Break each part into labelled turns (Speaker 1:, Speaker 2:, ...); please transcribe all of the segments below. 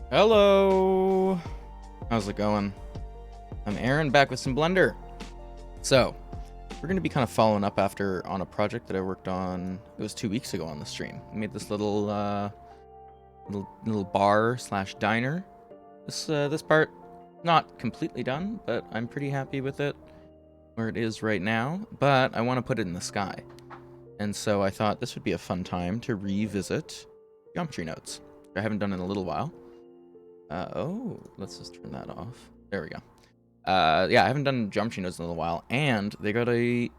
Speaker 1: Hello! How's it going? I'm Aaron, back with some Blender. So, we're going to be kind of following up on a project that I worked on, it was 2 weeks ago on the stream. I made this little bar slash diner. This part, not completely done, but I'm pretty happy with it where it is right now, but I want to put it in the sky. And so I thought this would be a fun time to revisit geometry nodes, which I haven't done in a little while. Let's just turn that off. There we go. Yeah, I haven't done geometry nodes in a little while, and they got a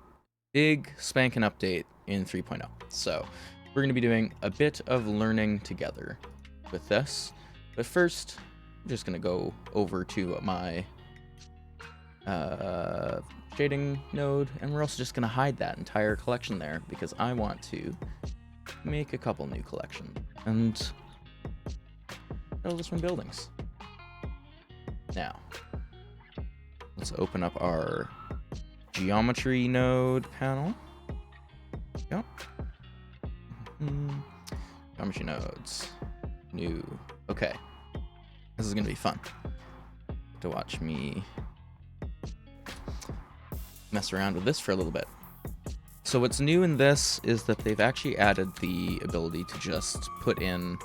Speaker 1: big spanking update in 3.0. So we're going to be doing a bit of learning together with this. But first, I'm just going to go over to my shading node, and we're also just going to hide that entire collection there because I want to make a couple new collections and build some buildings. Now, let's open up our geometry node panel. Yep. Geometry nodes. New. Okay. This is going to be fun to watch me mess around with this for a little bit. So what's new in this is that they've actually added the ability to just put in,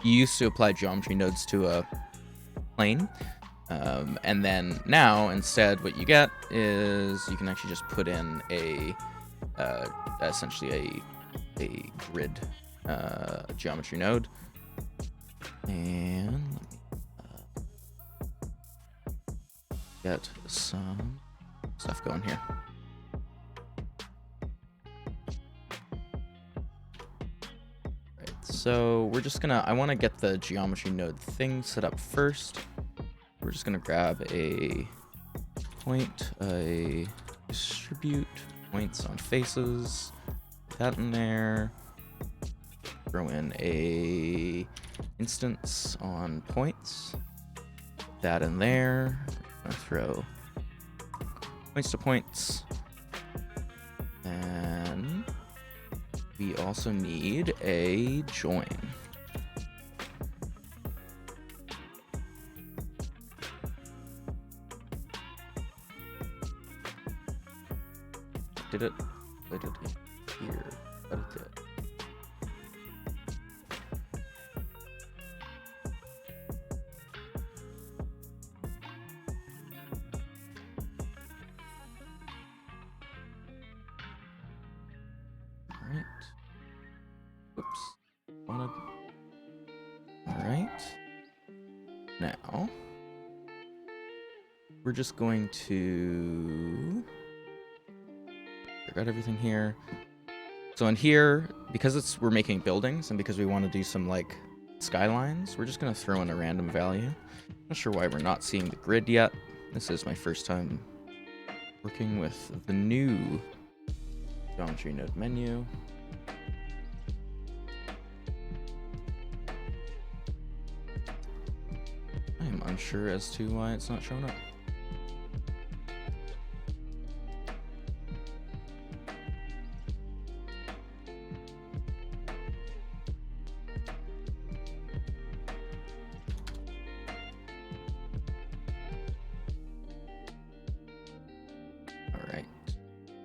Speaker 1: you used to apply geometry nodes to a plane, and then now instead what you get is you can actually just put in a essentially a grid geometry node. And let me get some stuff going here. Right, so we're just gonna, I want to get the geometry node thing set up first. We're just gonna grab a point, a distribute points on faces, put that in there, throw in a instance on points, put that in there, I'm gonna throw points to points, and we also need a join. Did it? I did it here, but it did. Alright. Oops. Wanted. Alright. Now, we're just going to got everything here. So in here, because we're making buildings and because we want to do some like skylines, we're just gonna throw in a random value. Not sure why we're not seeing the grid yet. This is my first time working with the new geometry node menu. I am unsure as to why it's not showing up.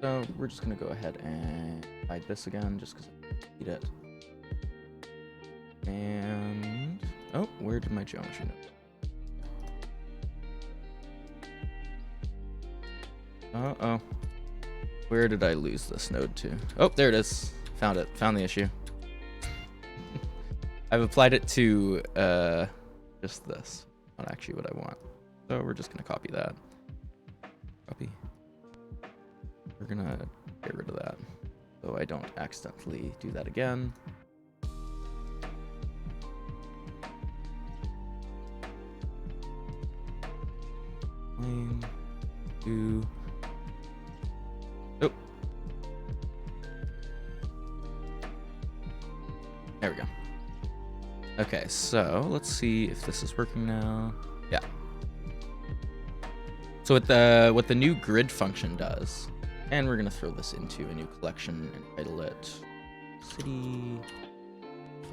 Speaker 1: So we're just gonna go ahead and hide this again just because I need it. And oh, where did my geometry node? Uh-oh. Where did I lose this node to? Oh, there it is. Found it. Found the issue. I've applied it to just this. Not actually what I want. So we're just gonna copy that. Copy. We're gonna get rid of that so I don't accidentally do that again. Plane, do. Oh. There we go. Okay, so let's see if this is working now. Yeah. So what the new grid function does, and we're gonna throw this into a new collection and title it City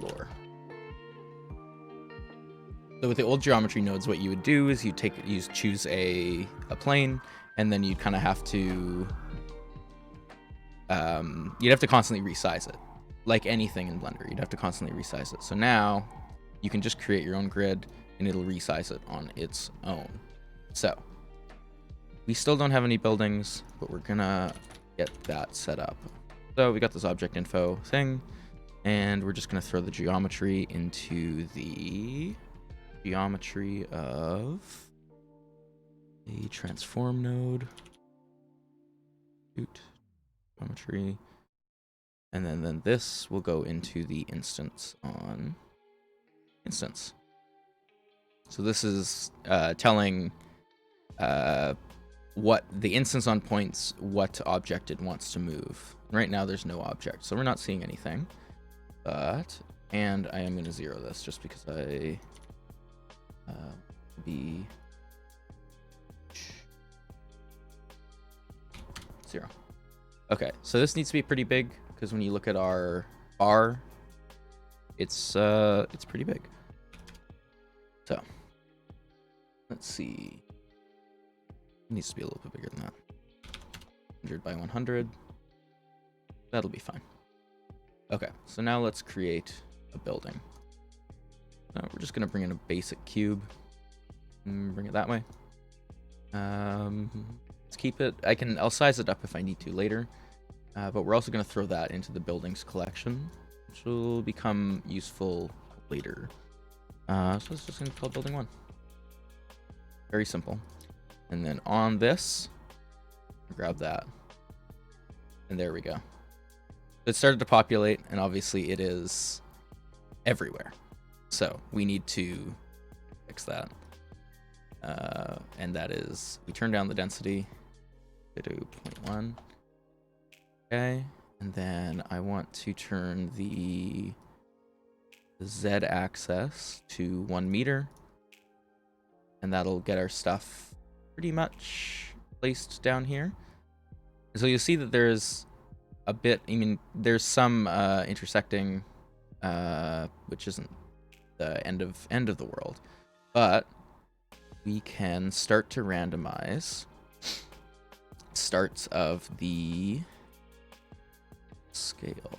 Speaker 1: Floor. So with the old geometry nodes, what you would do is you choose a plane, and then you'd kind of have to you'd have to constantly resize it. Like anything in Blender, you'd have to constantly resize it. So now you can just create your own grid and it'll resize it on its own. So we still don't have any buildings, but we're gonna get that set up. So we got this object info thing, and we're just gonna throw the geometry into the geometry of a transform node. Shoot. Geometry. And then this will go into the instance on instance. So this is telling what the instance on points, what object it wants to move. Right now there's no object, so we're not seeing anything. And I am going to 0 this just because I be 0. Okay, so this needs to be pretty big because when you look at our bar, it's pretty big. So let's see. It needs to be a little bit bigger than that. 100 by 100. That'll be fine. Okay, so now let's create a building. We're just gonna bring in a basic cube and bring it that way. Let's keep it. I'll size it up if I need to later, but we're also gonna throw that into the buildings collection, which will become useful later. So it's just gonna be called building 1. Very simple. And then on this, grab that, and there we go. It started to populate, and obviously it is everywhere. So we need to fix that. And that is, we turn down the density to 0.1. Okay, and then I want to turn the z-axis to 1 meter. And that'll get our stuff pretty much placed down here. So you'll see that there's a bit, there's some intersecting, which isn't the end of the world, but we can start to randomize starts of the scale.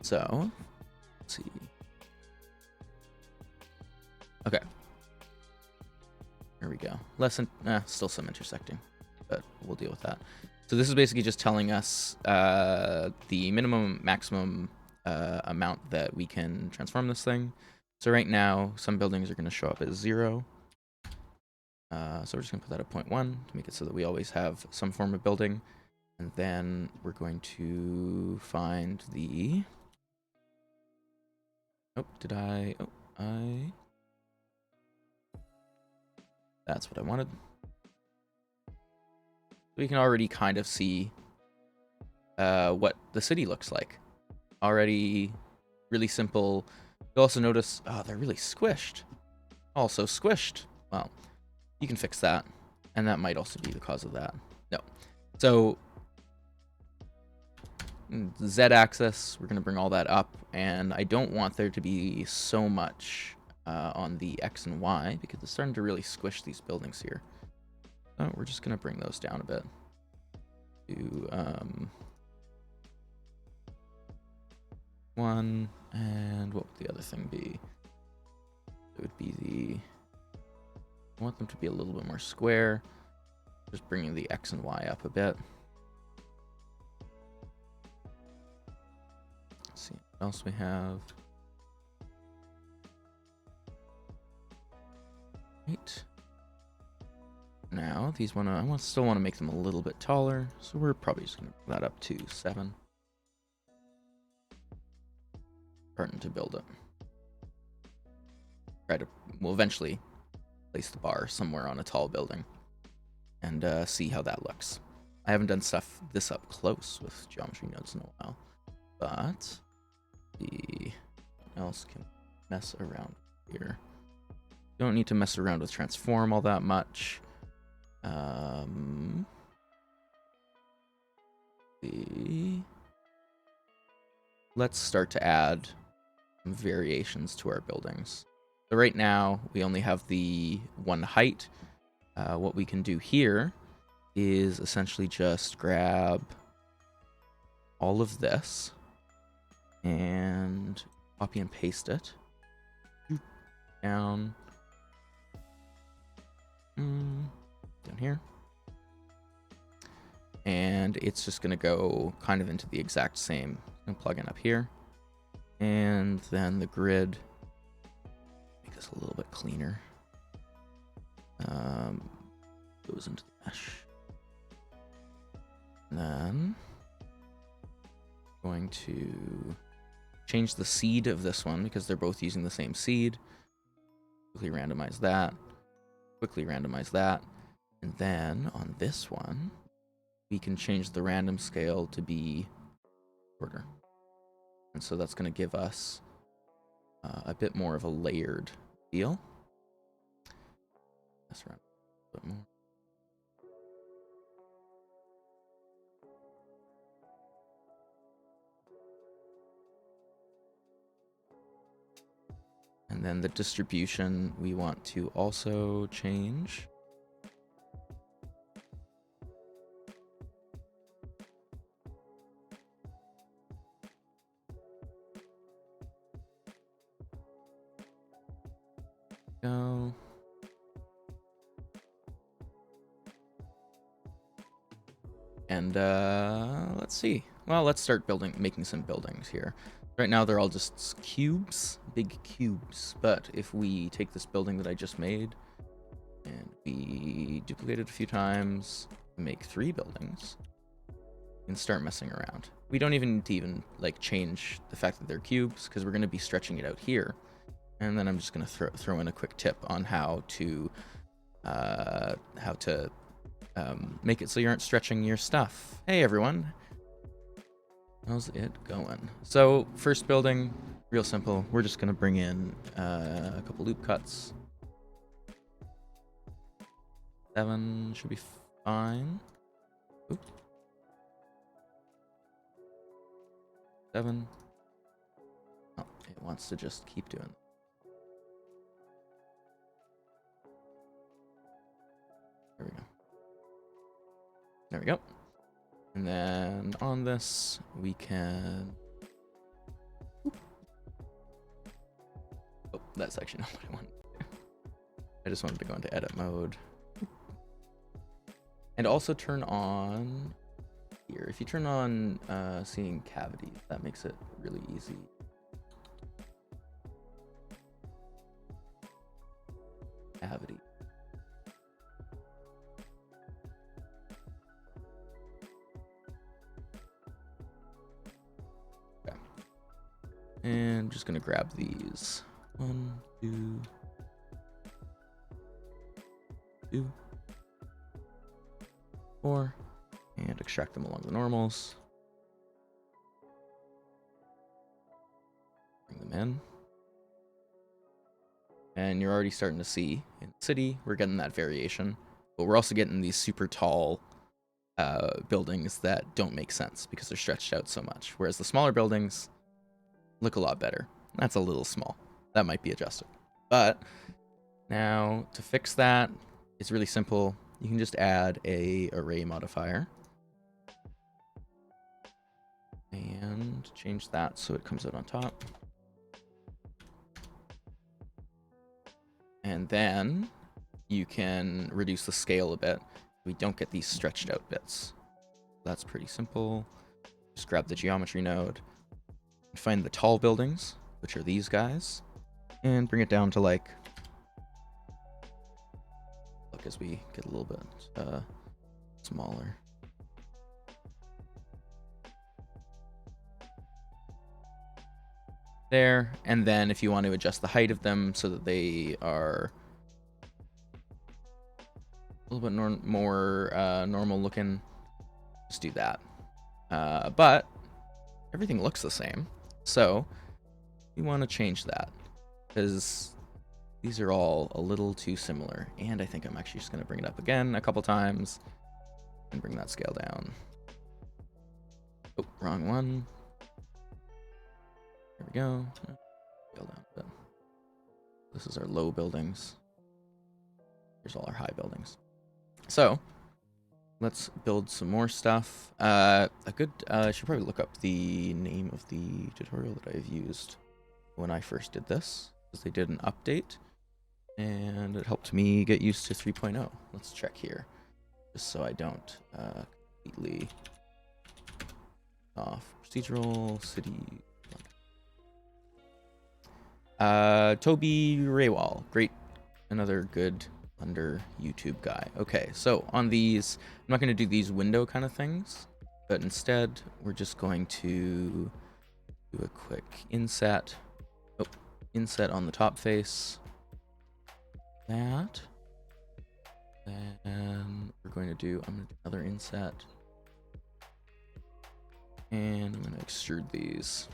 Speaker 1: So let's see. Okay. There we go. Still some intersecting, but we'll deal with that. So this is basically just telling us the minimum, maximum amount that we can transform this thing. So right now, some buildings are going to show up as 0. So we're just going to put that at 0.1 to make it so that we always have some form of building. And then we're going to find the... That's what I wanted. We can already kind of see what the city looks like. Already really simple. You'll also notice, they're really squished. Also squished. Well, you can fix that. And that might also be the cause of that. No. So, the z-axis, we're going to bring all that up. And I don't want there to be so much on the x and y, because it's starting to really squish these buildings here. So we're just going to bring those down a bit. To 1, and what would the other thing be? It would be I want them to be a little bit more square. Just bringing the x and y up a bit. Let's see what else we have. Right. Now these I still want to make them a little bit taller, so we're probably just going to put that up to 7. Starting to build it. We'll eventually place the bar somewhere on a tall building and see how that looks. I haven't done this up close with geometry nodes in a while, but what else can mess around here? Don't need to mess around with transform all that much. Let's start to add variations to our buildings. So right now, we only have the one height. What we can do here is essentially just grab all of this and copy and paste it down here. And it's just going to go kind of into the exact same. I'm going to plug in up here. And then the grid, make this a little bit cleaner. Goes into the mesh. And then going to change the seed of this one because they're both using the same seed. Quickly randomize that. Quickly randomize that. And then on this one, we can change the random scale to be order. And so that's going to give us a bit more of a layered feel. That's right. A bit more. And then the distribution we want to also change. Go. And let's see. Well, let's start making some buildings here. Right now they're all just cubes, big cubes. But if we take this building that I just made and we duplicate it a few times, make 3 buildings, and start messing around. We don't even need to like change the fact that they're cubes because we're going to be stretching it out here. And then I'm just going to throw in a quick tip on how to make it so you aren't stretching your stuff. Hey everyone, how's it going? So first building, real simple. We're just going to bring in a couple loop cuts. 7 should be fine. Oop. 7. Oh, it wants to just keep doing it. There we go. There we go. And then on this, we can... Oh, that's actually not what I wanted to do. I just wanted to go into edit mode. And also turn on here. If you turn on seeing cavity, that makes it really easy. Cavity. Okay. And I'm just gonna grab these. 1, 2, 2, 4, and extract them along the normals. Bring them in. And you're already starting to see in the city, we're getting that variation, but we're also getting these super tall buildings that don't make sense because they're stretched out so much. Whereas the smaller buildings look a lot better. That's a little small. That might be adjusted. But now to fix that, it's really simple. You can just add a array modifier and change that so it comes out on top. And then you can reduce the scale a bit. We don't get these stretched out bits. That's pretty simple. Just grab the geometry node, find the tall buildings, which are these guys, and bring it down to like, look, as we get a little bit smaller. There, and then if you want to adjust the height of them so that they are a little bit more normal looking, just do that. But everything looks the same, so we want to change that because these are all a little too similar. And I think I'm actually just going to bring it up again a couple times and bring that scale down. Oh, wrong one. There we go. scale down a bit. This is our low buildings. Here's all our high buildings. So let's build some more stuff. I should probably look up the name of the tutorial that I've used when I first did this, because they did an update, and it helped me get used to 3.0. Let's check here, just so I don't completely off. Procedural city. Toby Raywall, great, another good under YouTube guy. Okay, so on these, I'm not going to do these window kind of things, but instead we're just going to do a quick inset. Oh, inset on the top face. That. And we're going to do, I'm going to do another inset. And I'm going to extrude these.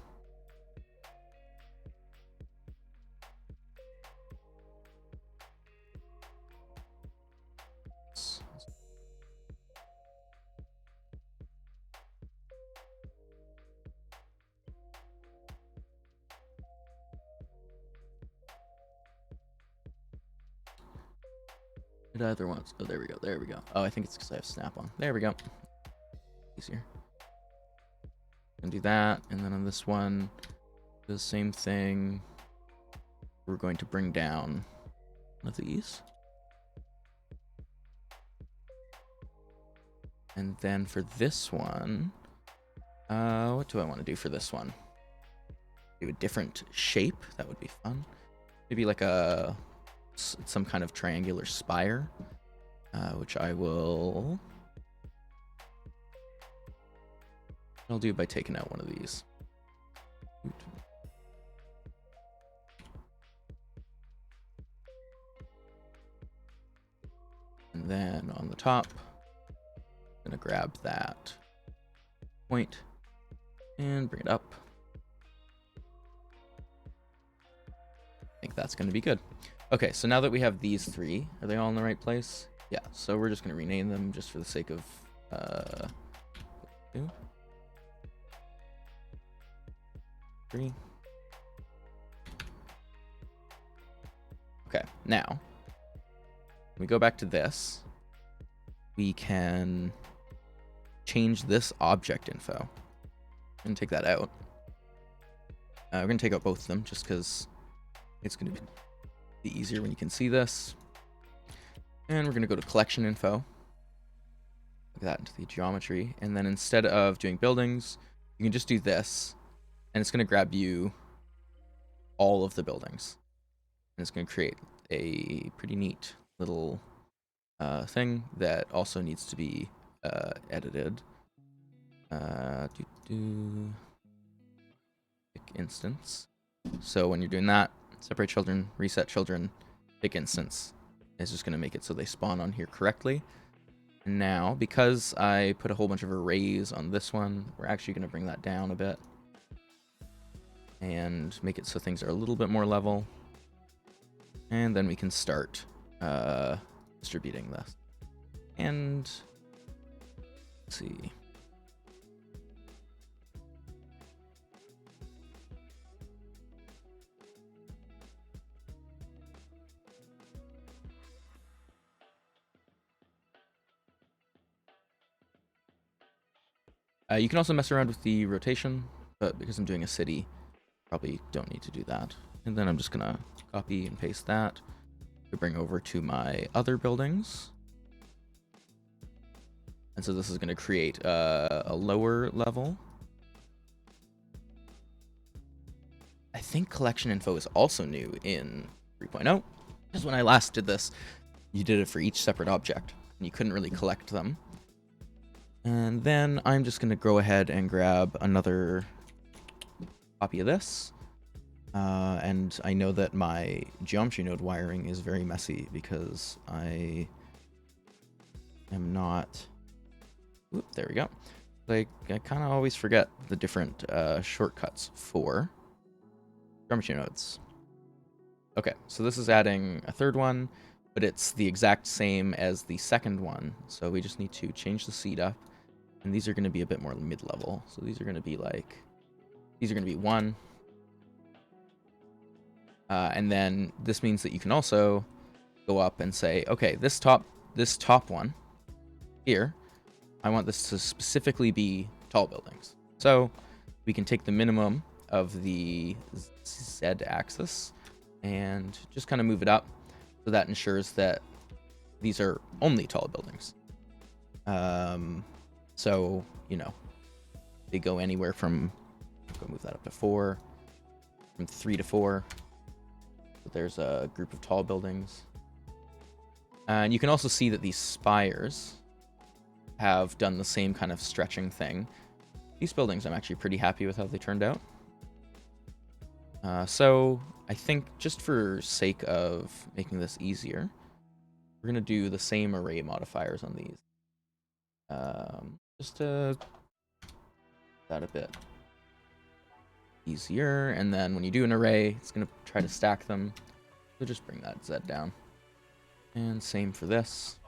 Speaker 1: Did either ones? Oh, there we go. There we go. Oh, I think it's because I have snap on. There we go. Easier. And do that, and then on this one, the same thing. We're going to bring down one of these. And then for this one, what do I want to do for this one? Do a different shape. That would be fun. Maybe like some kind of triangular spire, which I'll do by taking out one of these. And then on the top, I'm gonna grab that point and bring it up. I think that's gonna be good. Okay, so now that we have these three, are they all in the right place? Yeah, so we're just gonna rename them just for the sake of 2, 3. Okay, now we go back to this. We can change this object info. I'm gonna take that out. We're gonna take out both of them just because it's gonna be easier when you can see this. And we're gonna go to collection info. Look that into the geometry, and then instead of doing buildings, you can just do this, and it's gonna grab you all of the buildings, and it's gonna create a pretty neat little thing that also needs to be edited. Pick instance. So when you're doing that, separate children, reset children, pick instance. It's just going to make it so they spawn on here correctly. And now, because I put a whole bunch of arrays on this one, we're actually going to bring that down a bit and make it so things are a little bit more level. And then we can start distributing this. And let's see. You can also mess around with the rotation, but because I'm doing a city, probably don't need to do that. And then I'm just gonna copy and paste that to bring over to my other buildings. And so this is gonna create a lower level. I think collection info is also new in 3.0, because when I last did this, you did it for each separate object, and you couldn't really collect them. And then I'm just going to go ahead and grab another copy of this. And I know that my geometry node wiring is very messy because I am not... Oop, there we go. I kind of always forget the different shortcuts for geometry nodes. Okay, so this is adding a third one, but it's the exact same as the second one. So we just need to change the seed up. And these are going to be a bit more mid-level. So these are going to be like, these are going to be 1. And then this means that you can also go up and say, okay, this top one here, I want this to specifically be tall buildings. So we can take the minimum of the Z axis and just kind of move it up. So that ensures that these are only tall buildings. So, you know, they go anywhere from, go move that up to 4, from 3 to 4. So there's a group of tall buildings. And you can also see that these spires have done the same kind of stretching thing. These buildings, I'm actually pretty happy with how they turned out. So I think just for sake of making this easier, we're going to do the same array modifiers on these. Just to that a bit easier. And then when you do an array, it's going to try to stack them. So just bring that Z down. And same for this.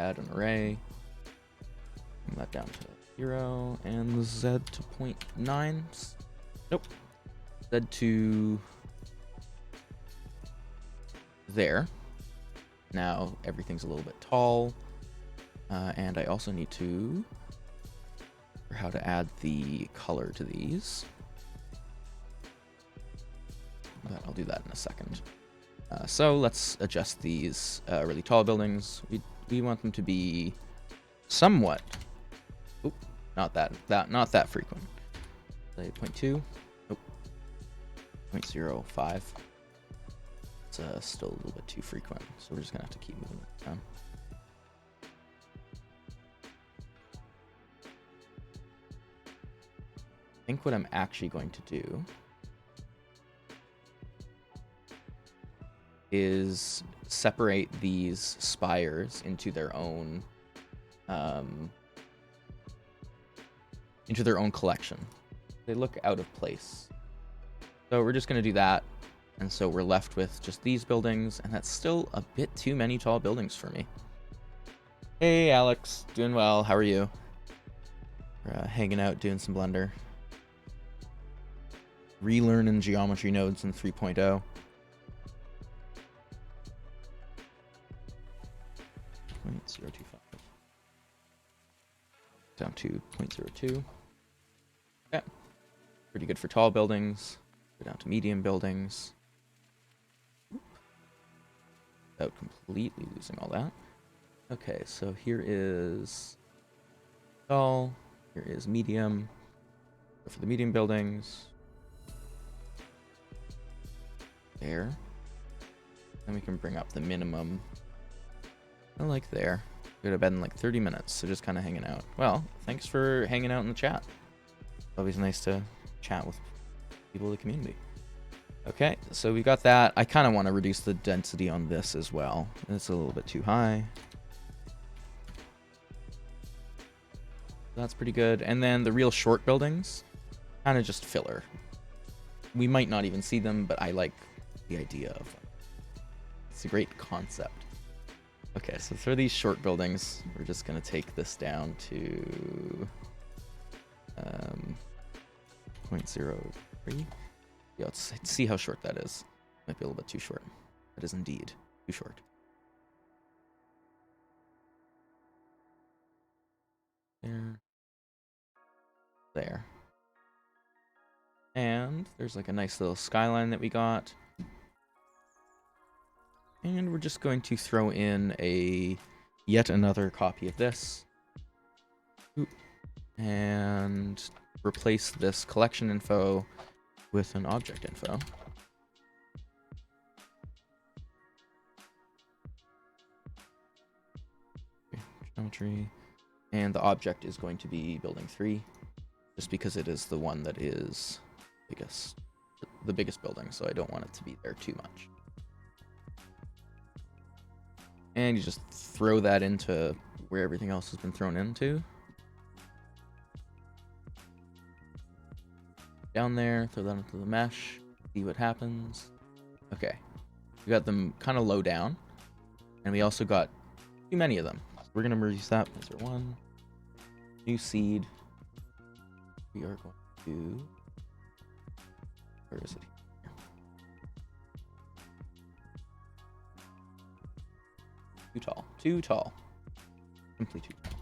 Speaker 1: Add an array. Bring that down to 0. And the Z to 0.9. Nope. Z to there. Now everything's a little bit tall. And I also need to for how to add the color to these. But I'll do that in a second. So let's adjust these really tall buildings. We want them to be somewhat. Oop, not that frequent. Say 0.2. Nope. 0.05. It's still a little bit too frequent, so we're just gonna have to keep moving it down. I think what I'm actually going to do is separate these spires into their own collection. They look out of place. So we're just going to do that. And so we're left with just these buildings, and that's still a bit too many tall buildings for me. Hey, Alex. Doing well. How are you? We're hanging out, doing some Blender. Relearning geometry nodes in 3.0. 0.25. Down to 0.02. Yeah. Pretty good for tall buildings. Go down to medium buildings. Without completely losing all that. Okay, so here is tall. Here is medium. Go for the medium buildings. There. Then we can bring up the minimum. Like there. Could have been like 30 minutes, so just kind of hanging out. Well, thanks for hanging out in the chat. Always nice to chat with people in the community. Okay, so we got that. I kind of want to reduce the density on this as well. It's a little bit too high. That's pretty good. And then the real short buildings, kind of just filler. We might not even see them, but I like the idea of them. It's a great concept. Okay, so for these short buildings, we're just going to take this down to 0.03. Yeah, let's see how short that is. Might be a little bit too short. That is indeed too short. There. There. And there's like a nice little skyline that we got. And we're just going to throw in yet another copy of this. Oop. And replace this collection info with an object info. Okay, geometry. And the object is going to be building 3, just because it is the one that is the biggest building, so I don't want it to be there too much. And you just throw that into where everything else has been thrown into. Down there, throw that into the mesh, see what happens. Okay, we got them kind of low down, and we also got too many of them. We're gonna reduce that. 0.01. New seed. We are going to. Where is it? Here. Too tall. Too tall. Simply too tall.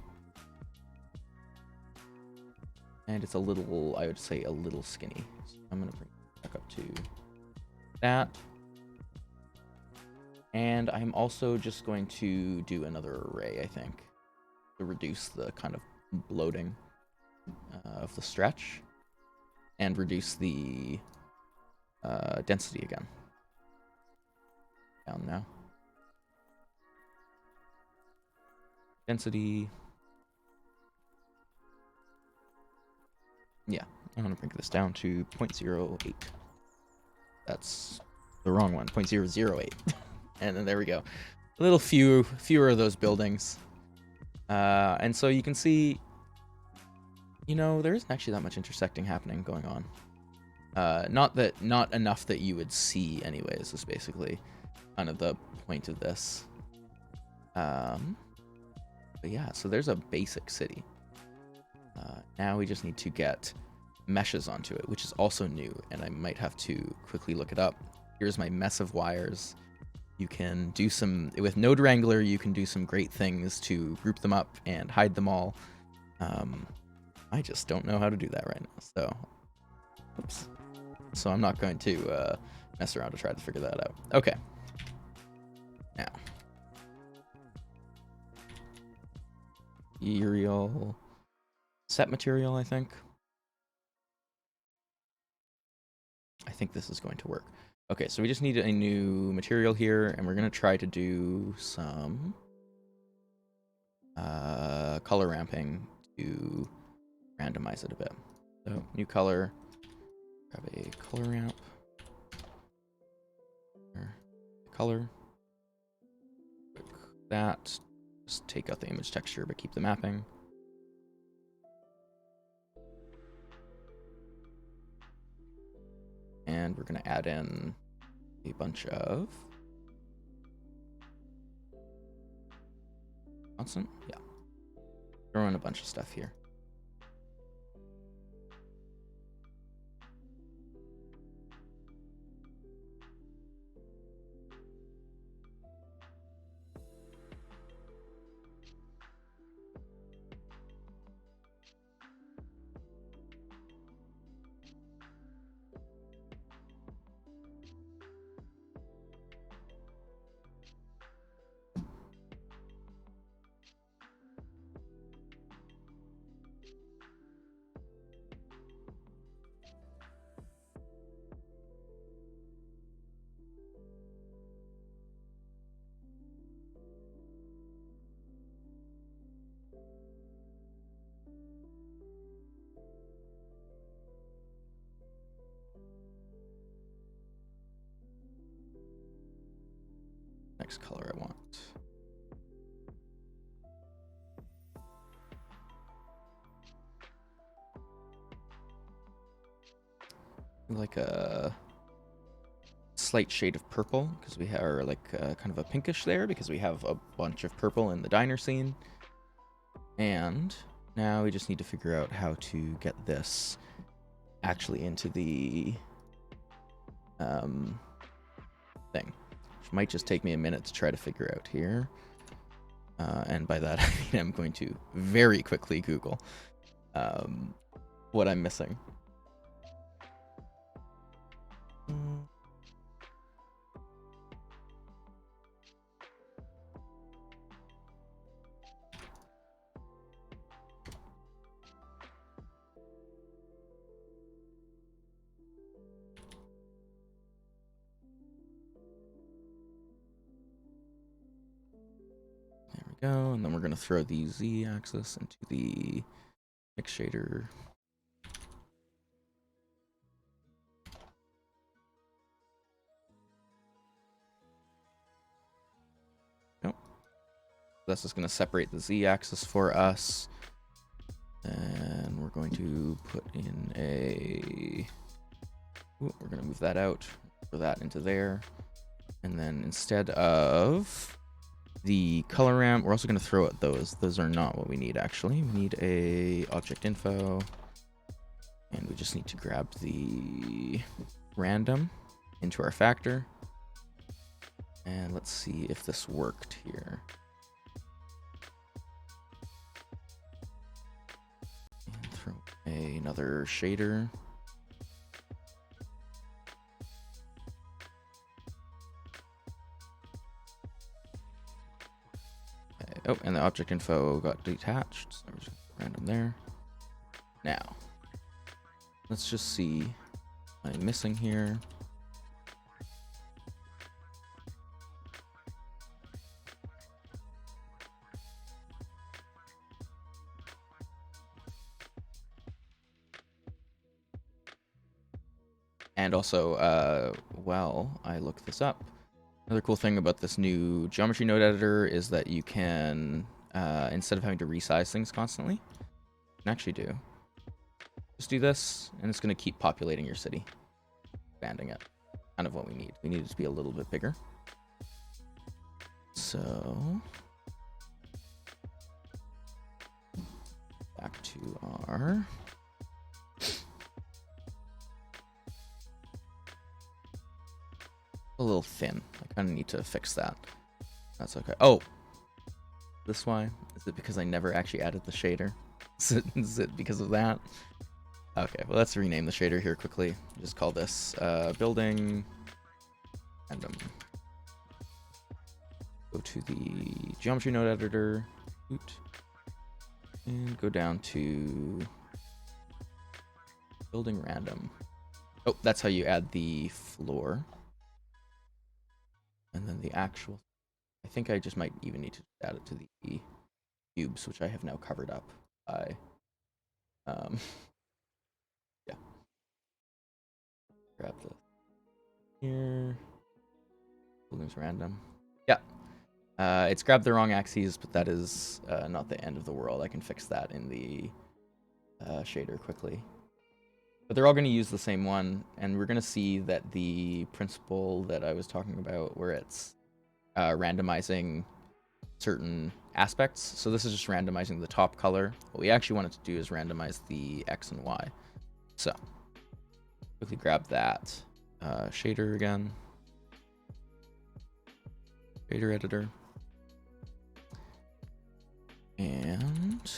Speaker 1: And it's a little, I would say, a little skinny. So I'm going to bring it back up to that. And I'm also just going to do another array, I think, to reduce the kind of bloating of the stretch and reduce the density again. Down now. Density. Yeah, I'm going to bring this down to 0.08. That's the wrong one, 0.008. And then there we go. A little fewer of those buildings. And so you can see, you know, there isn't actually that much intersecting happening going on. Not enough that you would see anyways, is basically kind of the point of this. But yeah, so there's a basic city. Now we just need to get meshes onto it, which is also new, and I might have to quickly look it up. Here's my mess of wires. You can do some, with Node Wrangler, you can do some great things to group them up and hide them all. I just don't know how to do that right now, so, oops. So I'm not going to mess around to try to figure that out. Okay. Now. Material. Set material, I think. I think this is going to work. Okay, so we just need a new material here, and we're going to try to do some color ramping to randomize it a bit. So, new color. Grab a color ramp. Color. Click that. Just take out the image texture, but keep the mapping. And we're going to add in a bunch of constant. Yeah. Throw in a bunch of stuff here. Next color I want. Like a slight shade of purple, because we are like kind of a pinkish there, because we have a bunch of purple in the diner scene. And now we just need to figure out how to get this actually into the thing. Which might just take me a minute to try to figure out here. And by that, I mean I'm going to very quickly Google what I'm missing. Go, and then we're going to throw the z-axis into the mix shader. Nope. That's just going to separate the z-axis for us. And we're going to put in a... Ooh, we're going to move that out, throw that into there. And then instead of the color ramp, we're also going to throw out those. Those are not what we need, actually. We need a object info. And we just need to grab the random into our factor. And let's see if this worked here. another shader. Okay. Oh, and the object info got detached. So we're just random there. Now, let's just see what I'm missing here. And also, while I look this up, another cool thing about this new geometry node editor is that you can, instead of having to resize things constantly, you can actually just do this, and it's going to keep populating your city, expanding it. Kind of what we need. We need it to be a little bit bigger. So, back to our... a little thin. I kind of need to fix that. That's okay. Oh, this why? Is it because I never actually added the shader? Is it because of that? Okay, well, let's rename the shader here quickly. Just call this building random. Go to the geometry node editor, and go down to building random. Oh, that's how you add the floor. And then the actual, I think I just might even need to add it to the cubes, which I have now covered up by, yeah. Grab this here, buildings random. Yeah, it's grabbed the wrong axes, but that is not the end of the world. I can fix that in the shader quickly. But they're all going to use the same one, and we're going to see that the principle that I was talking about, where it's randomizing certain aspects. So this is just randomizing the top color. What we actually wanted to do is randomize the X and Y. So quickly grab that shader again. Shader editor. And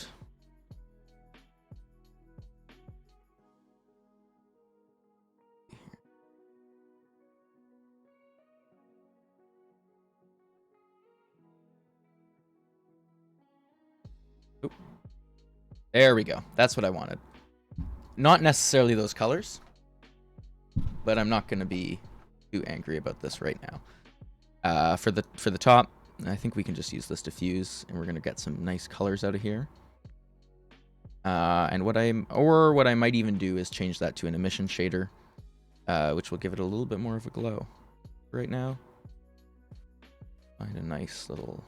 Speaker 1: oop. There we go. That's what I wanted. Not necessarily those colors, but I'm not going to be too angry about this right now. For the top, I think we can just use this diffuse, and we're going to get some nice colors out of here. And what I might even do is change that to an emission shader, which will give it a little bit more of a glow. Right now, find a nice little...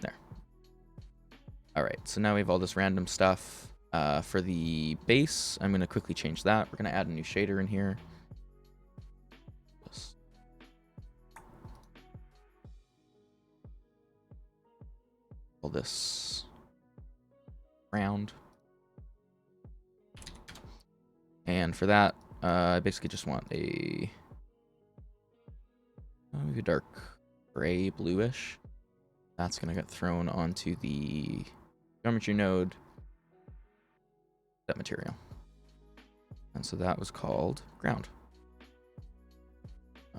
Speaker 1: There. All right, so now we have all this random stuff. For the base, I'm going to quickly change that. We're going to add a new shader in here. Call this round. And for that, I basically just want maybe a dark gray, bluish. That's going to get thrown onto the geometry node set material. And so that was called ground.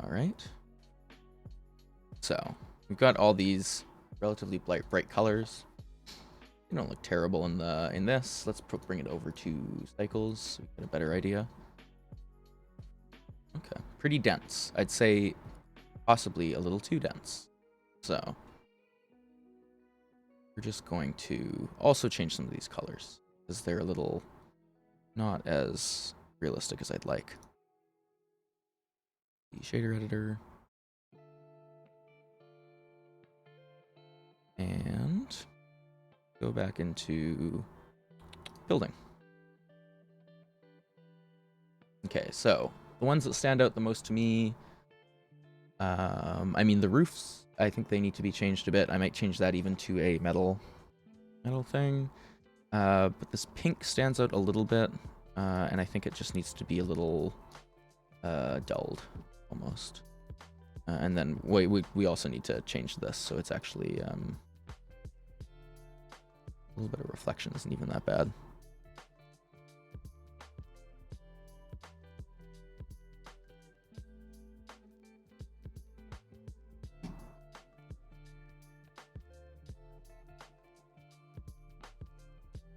Speaker 1: All right. So we've got all these relatively bright colors. They don't look terrible in this. Let's bring it over to cycles so we get a better idea. Okay, pretty dense. I'd say possibly a little too dense. So we're just going to also change some of these colors because they're a little not as realistic as I'd like. The shader editor. And go back into building. Okay, so the ones that stand out the most to me, I mean, the roofs, I think they need to be changed a bit. I might change that even to a metal thing. But this pink stands out a little bit, and I think it just needs to be a little dulled, almost. And then we also need to change this, so it's actually A little bit of reflection isn't even that bad.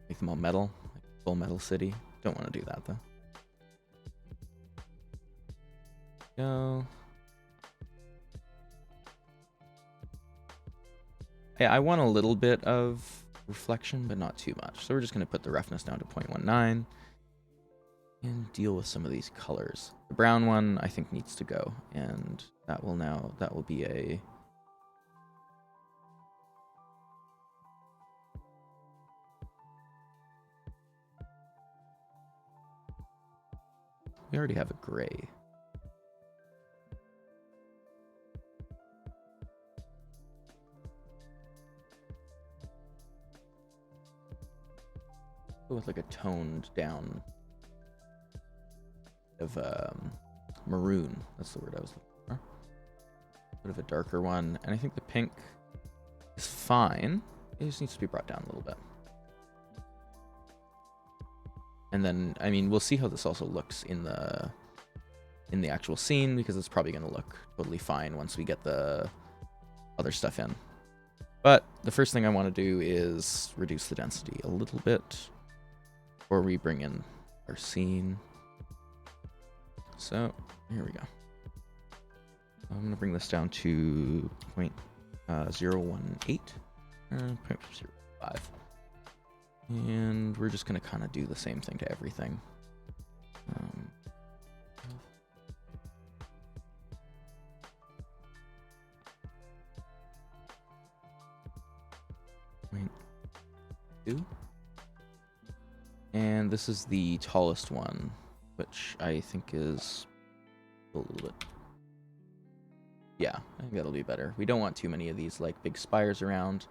Speaker 1: Make them all metal, like full metal city. Don't want to do that though. Go. Yeah, I want a little bit of reflection, but not too much. So we're just going to put the roughness down to 0.19 and deal with some of these colors. The brown one I think needs to go, and that will be a we already have a gray. Go with like a toned down of maroon. That's the word I was looking for. Bit of a darker one, and I think the pink is fine. It just needs to be brought down a little bit. And then, I mean, we'll see how this also looks in the actual scene, because it's probably going to look totally fine once we get the other stuff in. But the first thing I want to do is reduce the density a little bit before we bring in our scene. So here we go. I'm going to bring this down to 0.018, 0.05. And we're just going to kind of do the same thing to everything. .2. And this is the tallest one, which I think is a little bit... Yeah, I think that'll be better. We don't want too many of these like big spires around.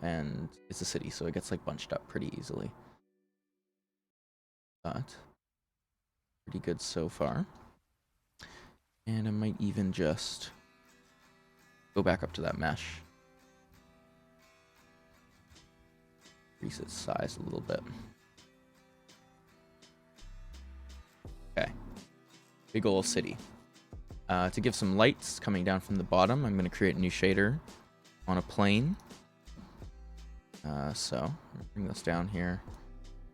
Speaker 1: And it's a city, so it gets like bunched up pretty easily. But pretty good so far. And I might even just go back up to that mesh. Increase its size a little bit. Okay. Big ol' city. To give some lights coming down from the bottom, I'm going to create a new shader on a plane. So I'm gonna bring this down here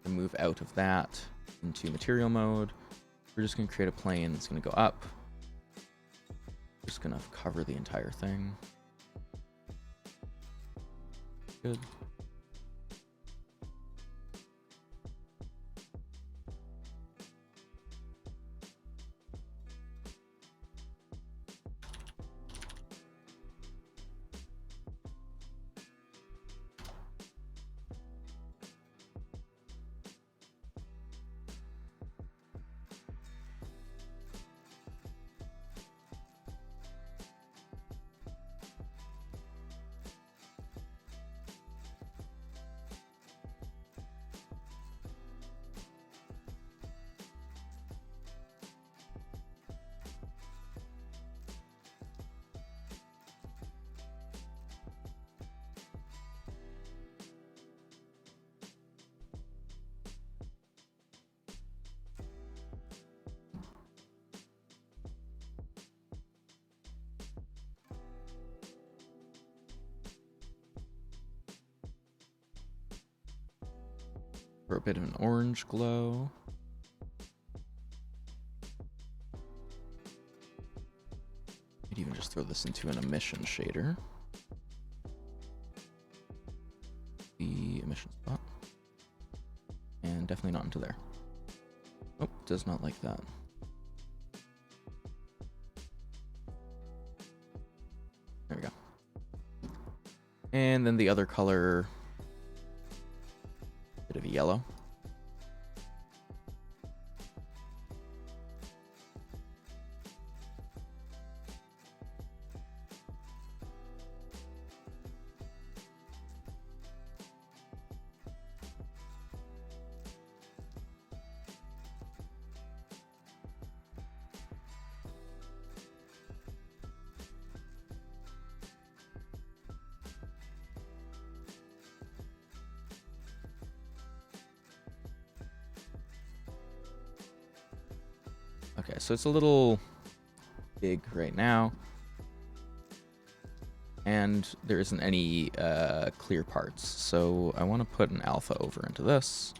Speaker 1: and move out of that into material mode. We're just going to create a plane that's going to go up. Just going to cover the entire thing. Good. For a bit of an orange glow. Could even just throw this into an emission shader. The emission spot. And definitely not into there. Oh, does not like that. There we go. And then the other color, bit of a yellow. Okay, so it's a little big right now. And there isn't any clear parts. So I want to put an alpha over into this.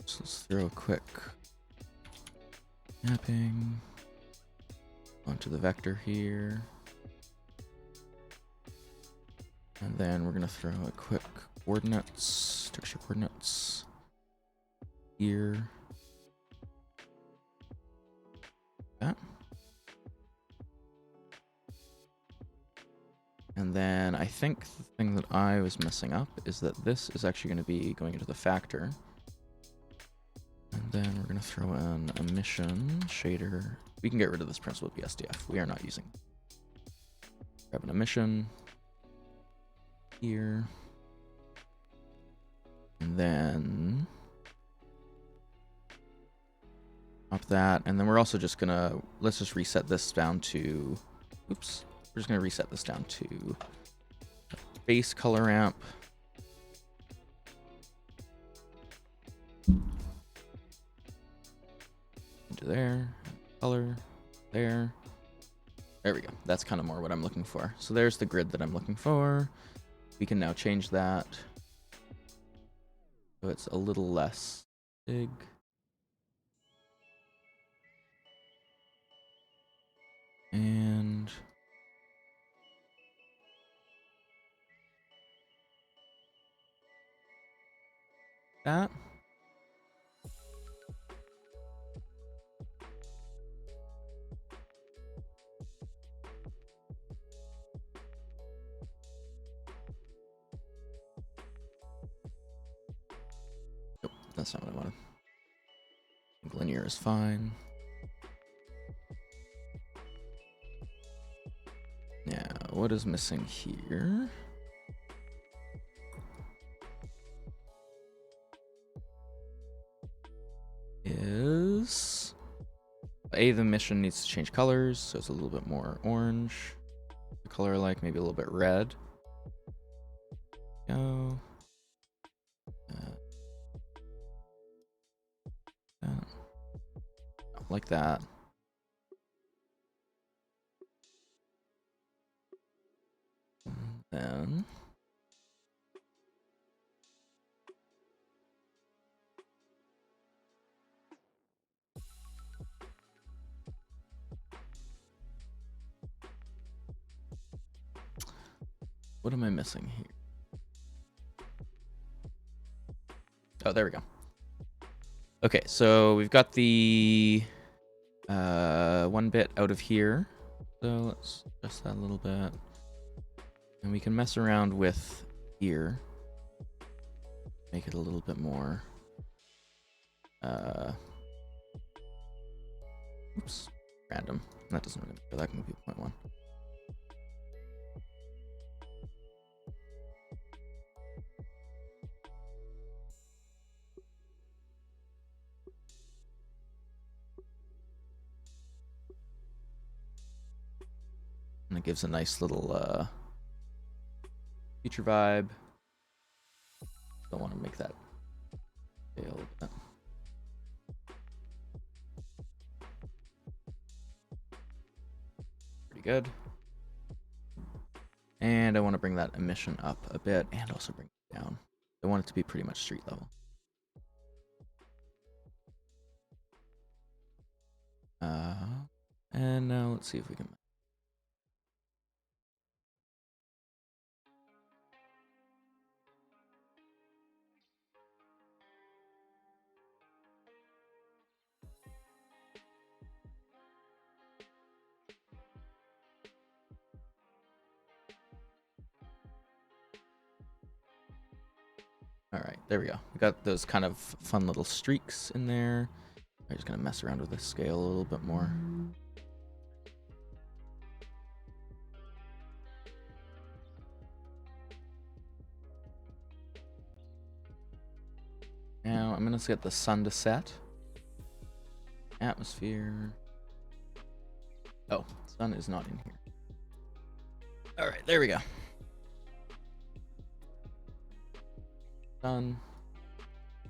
Speaker 1: So let's throw a quick mapping onto the vector here. And then we're going to throw a quick coordinates, texture coordinates here. That. And then I think the thing that I was messing up is that this is actually going to be going into the factor. And then we're going to throw in emission shader. We can get rid of this principal BSDF. We are not using. Grab an emission here. And then up that. And then we're also just going to, let's just reset this down to, oops. We're just going to reset this down to base color ramp. Into there, color, there. There we go. That's kind of more what I'm looking for. So there's the grid that I'm looking for. We can now change that so it's a little less big. And that. Nope, that's not what I wanted. I think linear is fine. Now, what is missing here? Is the mission needs to change colors, so it's a little bit more orange. The color I like, maybe a little bit red. Go. Like that. And then what am I missing here? Oh, there we go. Okay, so we've got the 1 bit out of here. So let's adjust that a little bit. And we can mess around with here. Make it a little bit more Oops. Random. That doesn't really matter. That can be 0.1. And it gives a nice little future vibe. Don't want to make that fail. Pretty good. And I want to bring that emission up a bit and also bring it down. I want it to be pretty much street level. And now let's see if we can. All right, there we go. We got those kind of fun little streaks in there. I'm just gonna mess around with the scale a little bit more. Now I'm gonna get the sun to set. Atmosphere. Oh, sun is not in here. All right, there we go. Sun,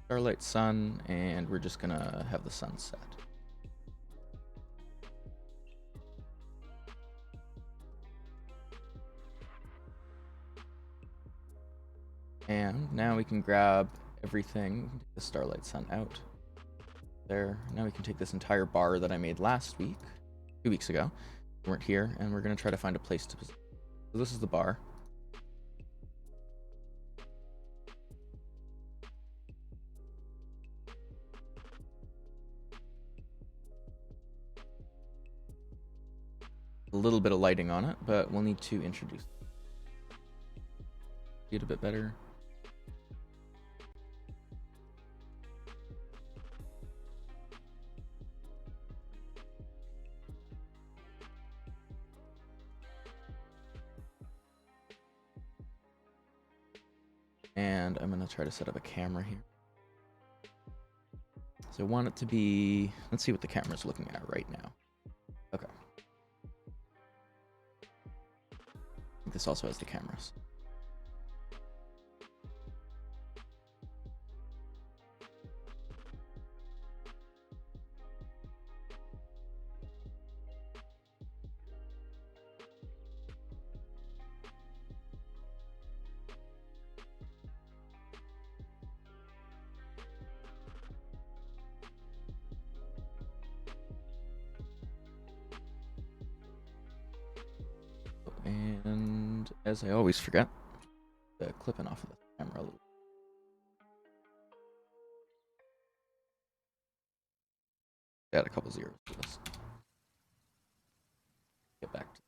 Speaker 1: starlight, sun, and we're just gonna have the sun set. And now we can grab everything, take the starlight sun out. There. Now we can take this entire bar that I made last week, 2 weeks ago. We weren't here, and we're gonna try to find a place to position. So this is the bar. A little bit of lighting on it, but we'll need to introduce it. See it a bit better. And I'm gonna try to set up a camera here. So I want it to be, let's see what the camera's looking at right now. Okay. I think this also has the cameras. And as I always forget, clipping off of the camera a little. Add a couple zeros to this. Get back to.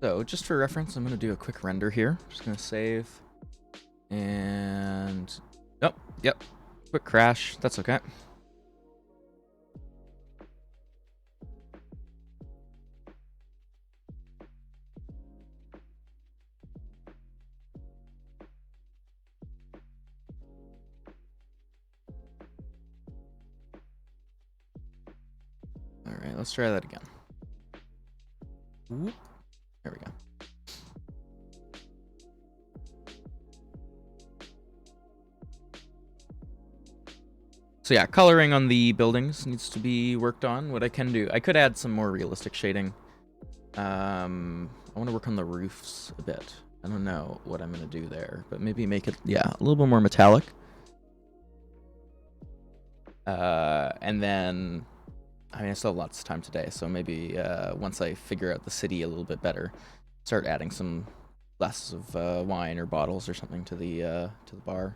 Speaker 1: So just for reference, I'm going to do a quick render here. Just going to save. And... oh, yep. Quick crash. That's okay. All right, let's try that again. Whoop. There we go. So yeah, coloring on the buildings needs to be worked on. What I can do, I could add some more realistic shading. I want to work on the roofs a bit. I don't know what I'm going to do there, but maybe make it, yeah, a little bit more metallic. And then, I mean, I still have lots of time today, so maybe once I figure out the city a little bit better, start adding some glasses of wine or bottles or something to the bar.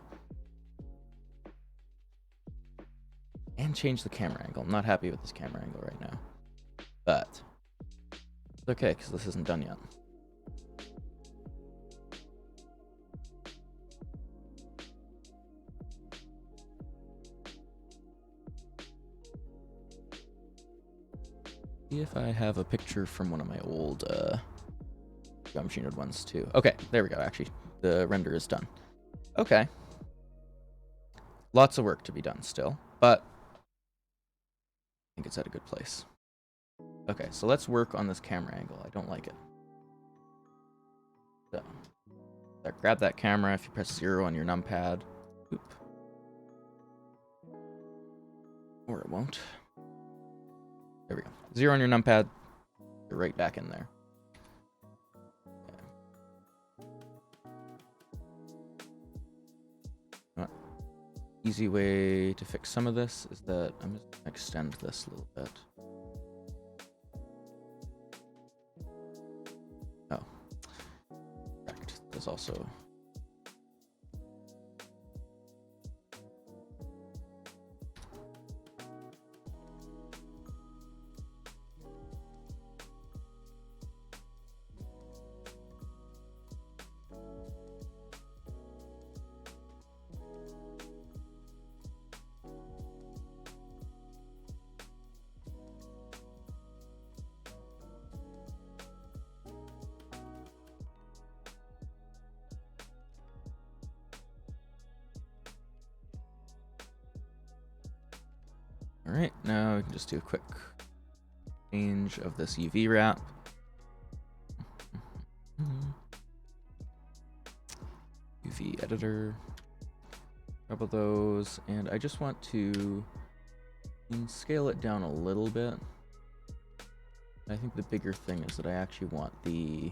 Speaker 1: And change the camera angle. I'm not happy with this camera angle right now. But it's okay, because this isn't done yet. See if I have a picture from one of my old Geometry Node ones too. Okay, there we go. Actually, the render is done. Okay. Lots of work to be done still, but I think it's at a good place. Okay, so let's work on this camera angle. I don't like it. So, grab that camera if you press 0 on your numpad. Oop. Or it won't. There we go. 0 on your numpad. You're right back in there. Okay. Easy way to fix some of this is that I'm just going to extend this a little bit. Oh. Correct. There's also... All right, now we can just do a quick change of this UV wrap. UV editor, couple of those, and I just want to scale it down a little bit. I think the bigger thing is that I actually want the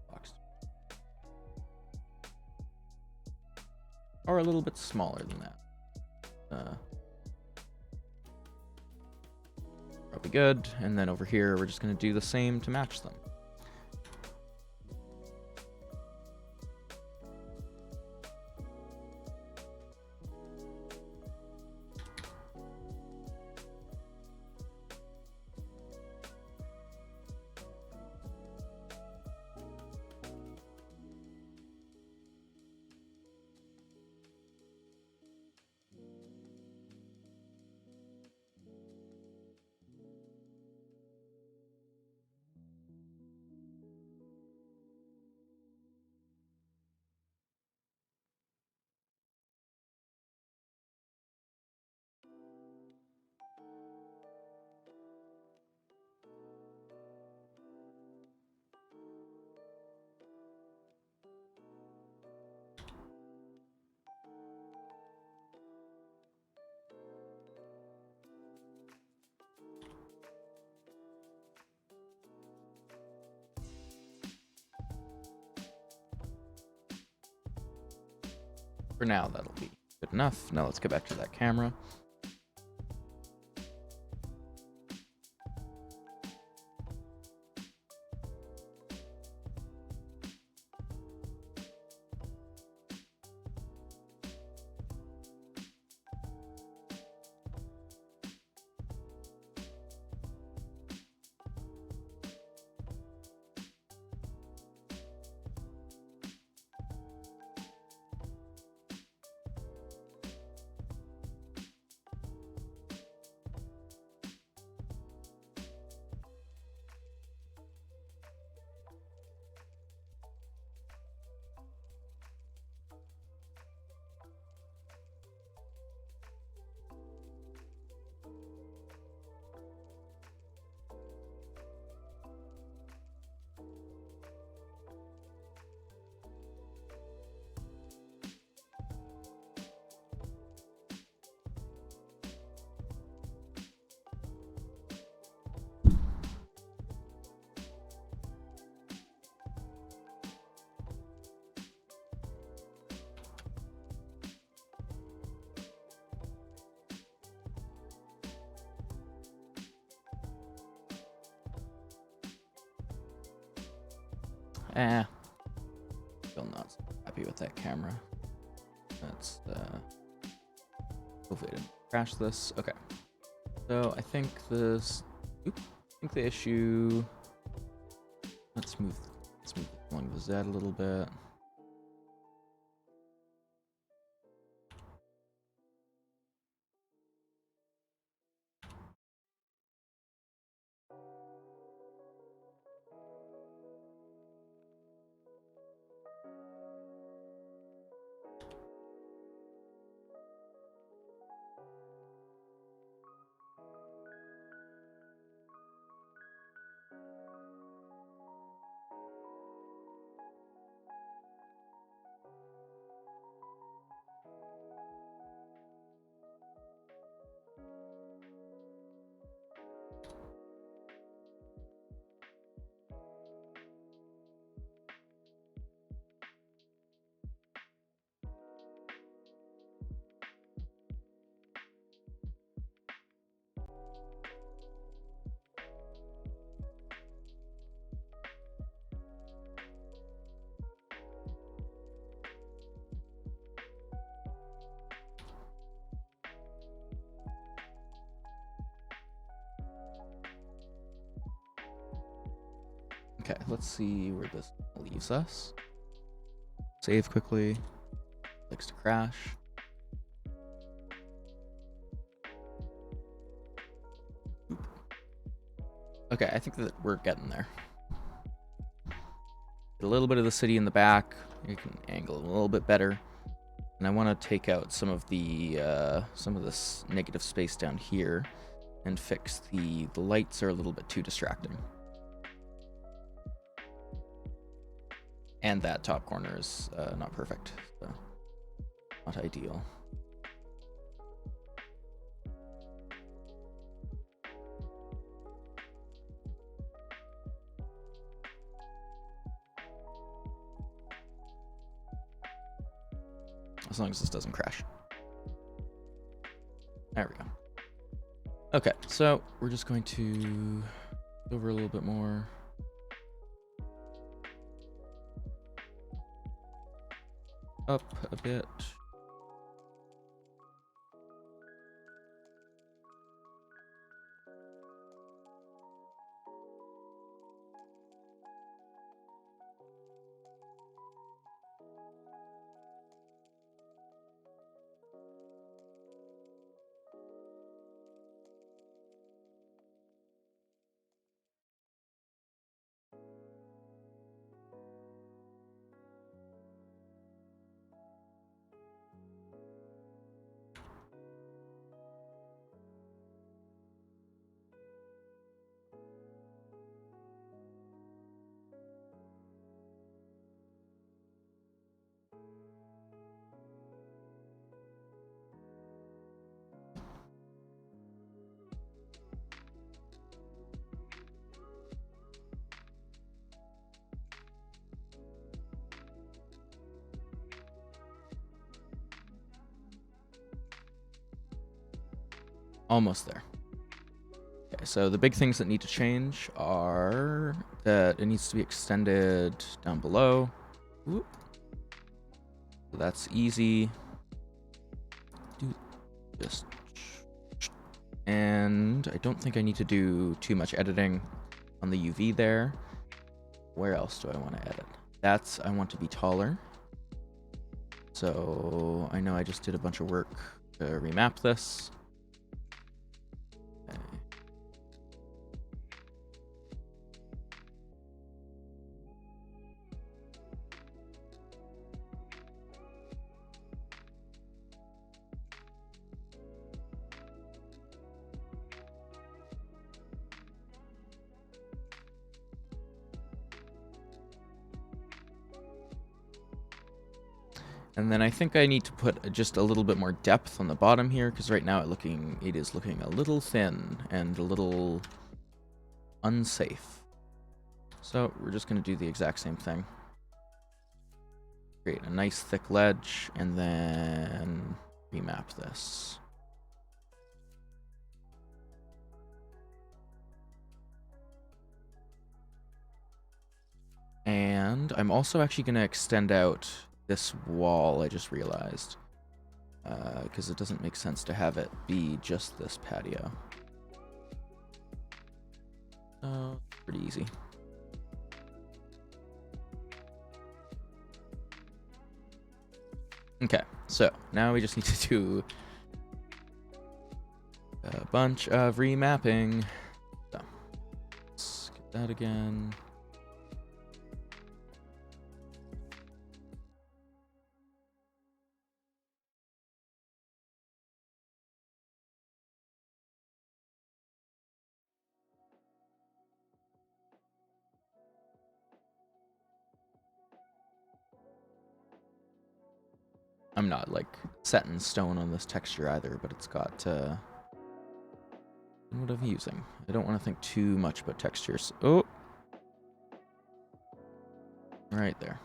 Speaker 1: box, or a little bit smaller than that. Probably good. And then over here, we're just going to do the same to match them. For now, that'll be good enough. Now let's get back to that camera. Still not happy with that camera. Let's hopefully I didn't crash this. Okay. So I think this. I think the issue. Let's move along the Z a little bit. Okay, let's see where this leaves us. Save quickly. Likes to crash. Oop. Okay, I think that we're getting there. Get a little bit of the city in the back. You can angle it a little bit better. And I want to take out some of this negative space down here and fix the lights are a little bit too distracting. And that top corner is not perfect, so not ideal. As long as this doesn't crash. There we go. Okay, so we're just going to go over a little bit more. Up a bit. Almost there. Okay, so the big things that need to change are that it needs to be extended down below. Whoop. So that's easy. Do just, and I don't think I need to do too much editing on the UV there. Where else do I want to edit? I want to be taller. So I know I just did a bunch of work to remap this. And then I think I need to put just a little bit more depth on the bottom here, because right now it is looking a little thin and a little unsafe. So we're just going to do the exact same thing. Create a nice thick ledge and then remap this. And I'm also actually going to extend out this wall, I just realized. Because it doesn't make sense to have it be just this patio. Pretty easy. Okay, so now we just need to do a bunch of remapping. So, let's get that again. I'm not like set in stone on this texture either, but it's got what I'm using. I don't want to think too much about textures. Oh, right there.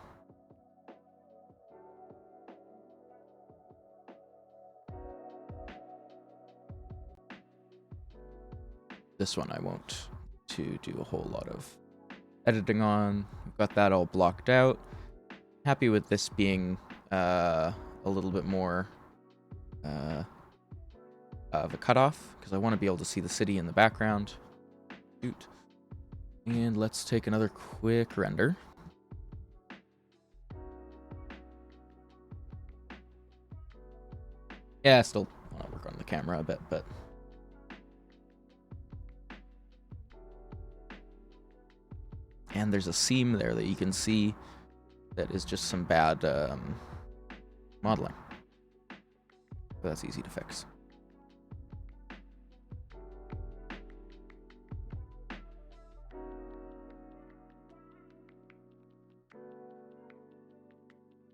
Speaker 1: This one I won't to do a whole lot of editing on. We've got that all blocked out. Happy with this being a little bit more of a cutoff, because I want to be able to see the city in the background. Shoot. And let's take another quick render. Yeah, I still want to work on the camera a bit, but and there's a seam there that you can see that is just some bad modeling. But that's easy to fix.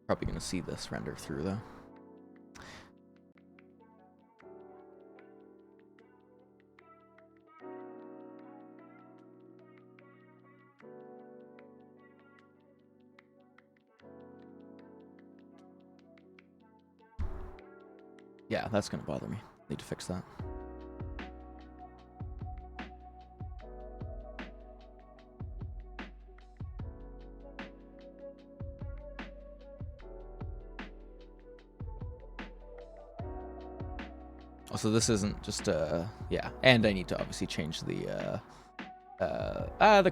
Speaker 1: Probably going to see this render through though. Yeah, that's going to bother me. Need to fix that. Also, this isn't just yeah, and I need to obviously change the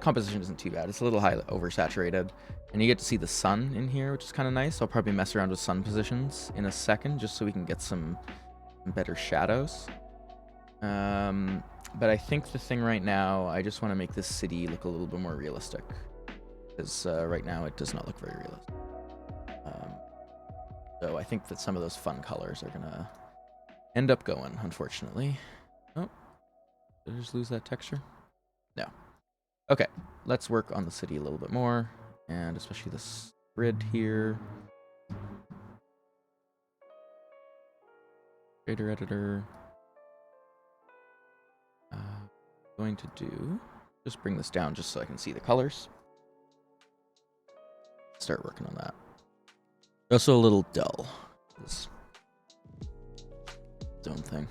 Speaker 1: composition isn't too bad. It's a little high oversaturated, and you get to see the sun in here, which is kind of nice. I'll probably mess around with sun positions in a second, just so we can get some better shadows. But I think the thing right now, I just want to make this city look a little bit more realistic, because right now it does not look very realistic. So I think that some of those fun colors are gonna end up going, unfortunately. Oh, did I just lose that texture? No. Okay, let's work on the city a little bit more, and especially this grid here. Shader editor. Going to do, just bring this down just so I can see the colors. Start working on that. Also a little dull. This its own thing.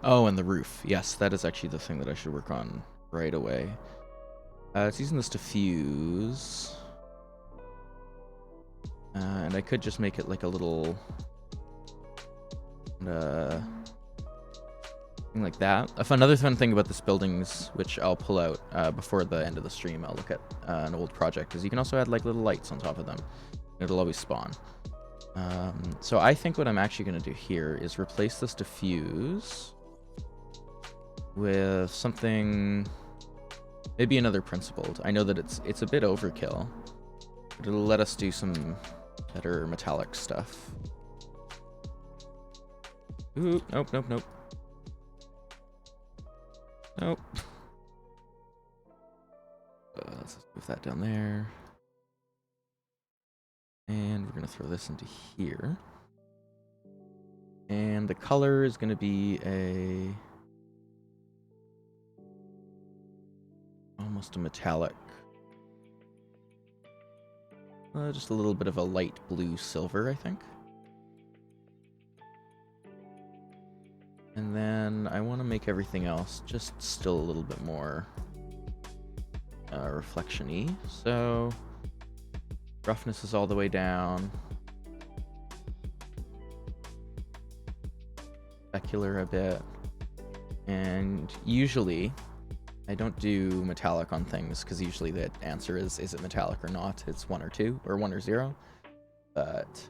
Speaker 1: Oh, and the roof. Yes, that is actually the thing that I should work on right away. It's using this to fuse. And I could just make it like a little thing like that. Another fun thing about this buildings, which I'll pull out before the end of the stream, I'll look at an old project, is you can also add like little lights on top of them. It'll always spawn. So I think what I'm actually going to do here is replace this diffuse with something, maybe another principled. I know that it's a bit overkill, but it'll let us do some better metallic stuff. Ooh, nope, nope, nope. Nope. Let's move that down there. And we're going to throw this into here. And the color is going to be almost a metallic. Just a little bit of a light blue silver, I think. And then I want to make everything else just still a little bit more reflection-y. So roughness is all the way down. Specular a bit. And usually I don't do metallic on things because usually the answer is it metallic or not? It's 1 or 2 or 1 or 0. But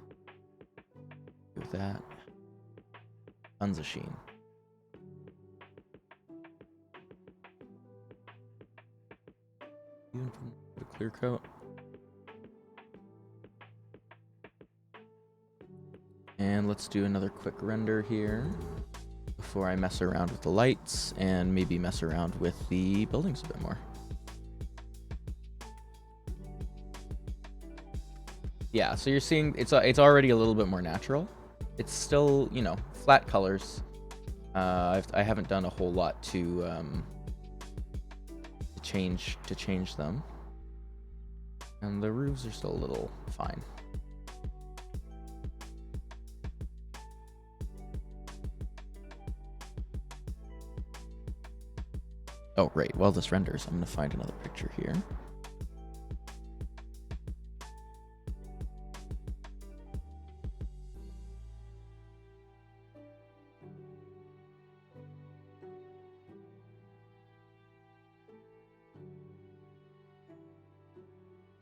Speaker 1: with that, tons of sheen. Even put a clear coat. And let's do another quick render here before I mess around with the lights and maybe mess around with the buildings a bit more. Yeah, so you're seeing it's already a little bit more natural. It's still, you know, flat colors. I haven't done a whole lot to change them, and the roofs are still a little fine. Oh, right. While this renders, I'm going to find another picture here.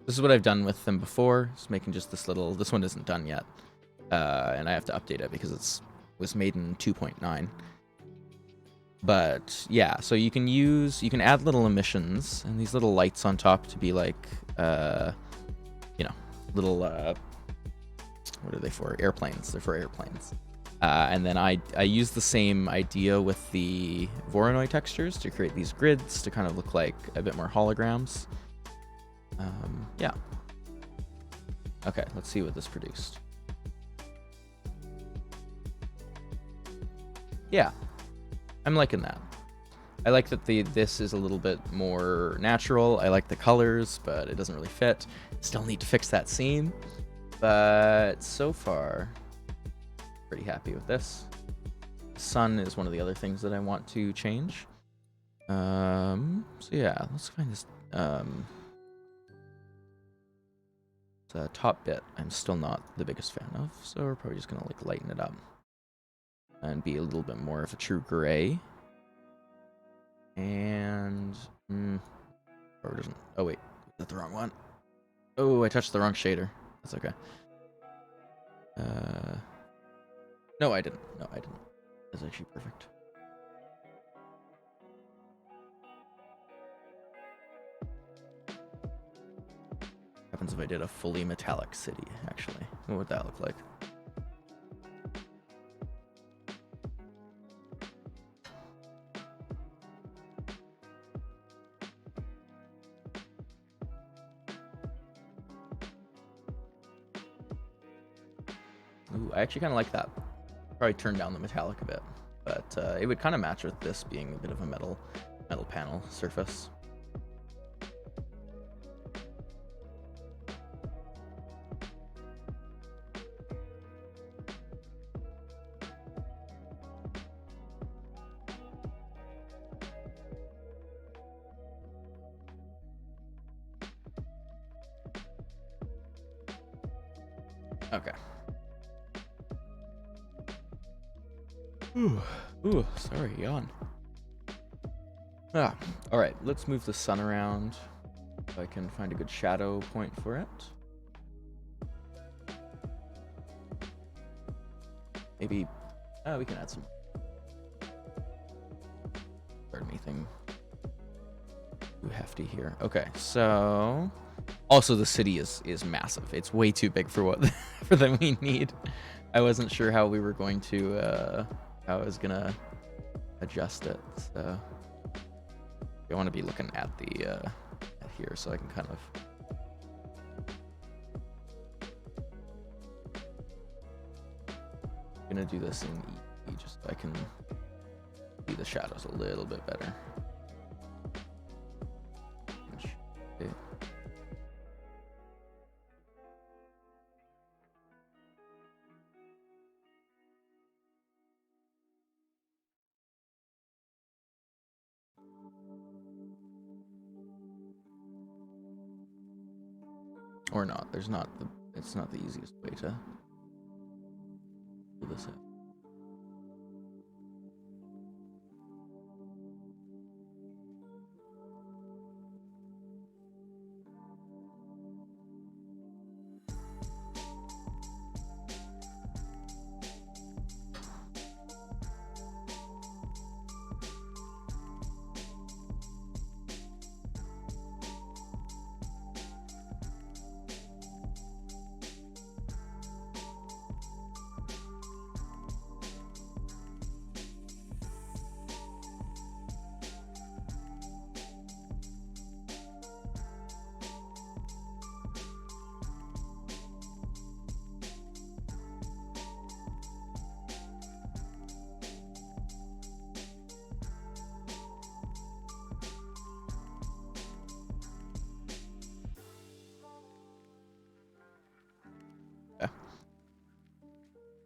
Speaker 1: This is what I've done with them before. Just making just this little... This one isn't done yet. And I have to update it because it was made in 2.9. But yeah, so you can add little emissions and these little lights on top to be like, you know, little, what are they for? Airplanes. They're for airplanes. And then I use the same idea with the Voronoi textures to create these grids to kind of look like a bit more holograms. Yeah. Okay, let's see what this produced. Yeah. I'm liking that. I like that this is a little bit more natural. I like the colors, but it doesn't really fit. Still need to fix that seam. But so far, pretty happy with this. Sun is one of the other things that I want to change. So yeah, let's find this top bit. I'm still not the biggest fan of, so we're probably just gonna like lighten it up and be a little bit more of a true gray. And or doesn't. Oh wait, is that the wrong one? Oh, I touched the wrong shader. That's okay. No, I didn't. No, I didn't. That's actually perfect. What happens if I did a fully metallic city? Actually, what would that look like? Ooh, I actually kind of like that. Probably turn down the metallic a bit, but it would kind of match with this being a bit of a metal panel surface. Okay. Ooh, sorry, yawn. All right, let's move the sun around if I can find a good shadow point for it. Maybe we can add some. Pardon me, thing. Too hefty here. Okay, so also the city is massive. It's way too big for what for that we need. I wasn't sure how we were going to how I was gonna adjust it. So I want to be looking at the at here so I can kind of. I'm gonna do this in E just so I can see the shadows a little bit better. Okay. Or not. It's not the easiest way to pull this out.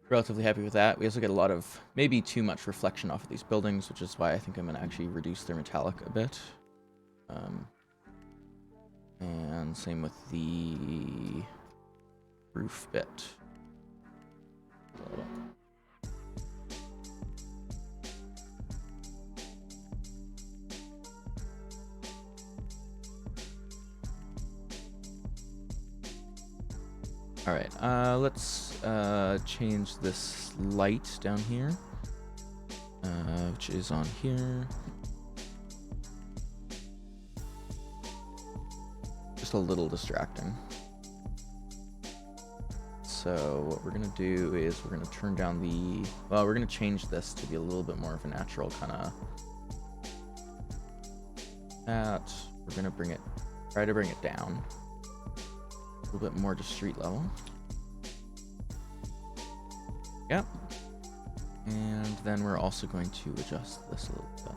Speaker 1: Relatively happy with that. We also get a lot of, maybe too much reflection off of these buildings, which is why I think I'm going to actually reduce their metallic a bit. And same with the roof bit. All right, let's change this light down here, which is on here. Just a little distracting. So what we're gonna do is we're gonna turn down the, well, we're gonna change this to be a little bit more of a natural kind of that. We're gonna try to bring it down a little bit more to street level. Yep. And then we're also going to adjust this a little bit.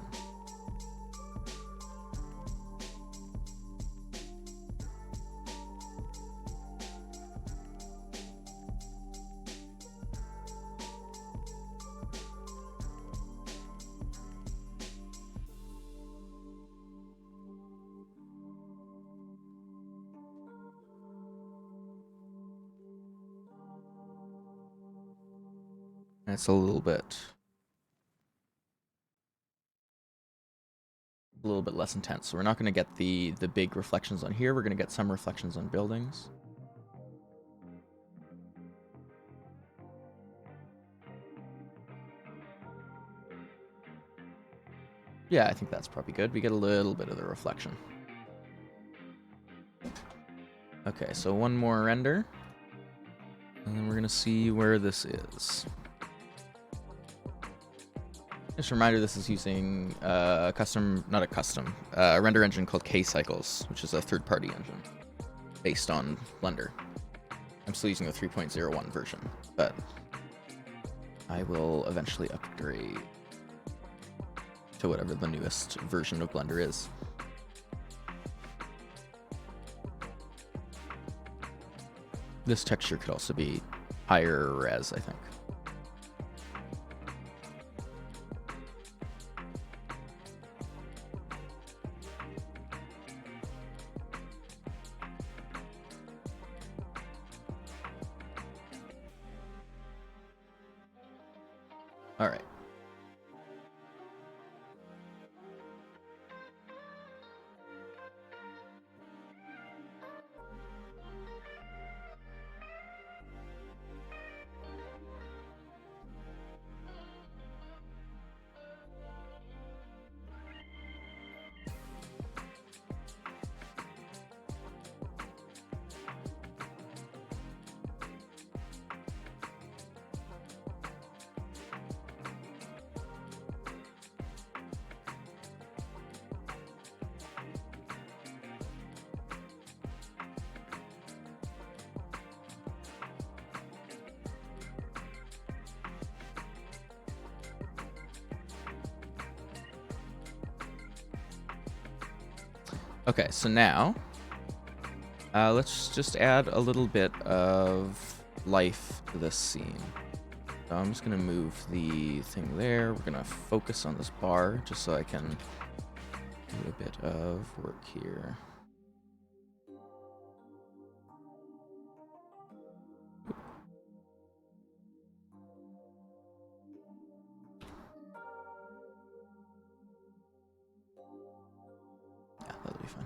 Speaker 1: And it's a little bit less intense. So we're not going to get the big reflections on here. We're going to get some reflections on buildings. Yeah, I think that's probably good. We get a little bit of the reflection. Okay, so one more render. And then we're going to see where this is. Just a reminder, this is using a render engine called K-Cycles, which is a third-party engine based on Blender. I'm still using the 3.01 version, but I will eventually upgrade to whatever the newest version of Blender is. This texture could also be higher res, I think. All right. Okay, so now let's just add a little bit of life to this scene. So I'm just gonna move the thing there. We're gonna focus on this bar just so I can do a bit of work here. Yeah, that'll be fine.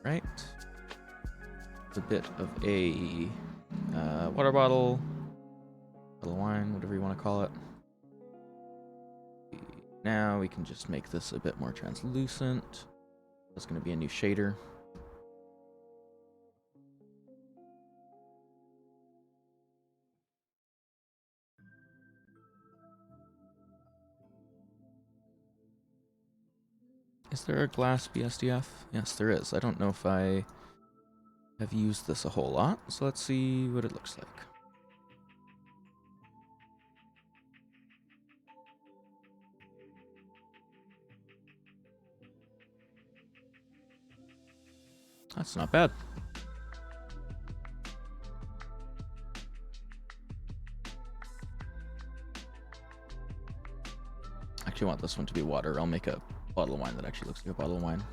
Speaker 1: Right. A bit of a water bottle, of wine, whatever you want to call it. Now we can just make this a bit more translucent. That's going to be a new shader. Is there a glass BSDF? Yes, there is. I don't know if I have used this a whole lot, so let's see what it looks like. That's not bad. I actually want this one to be water. I'll make a bottle of wine that actually looks like a bottle of wine.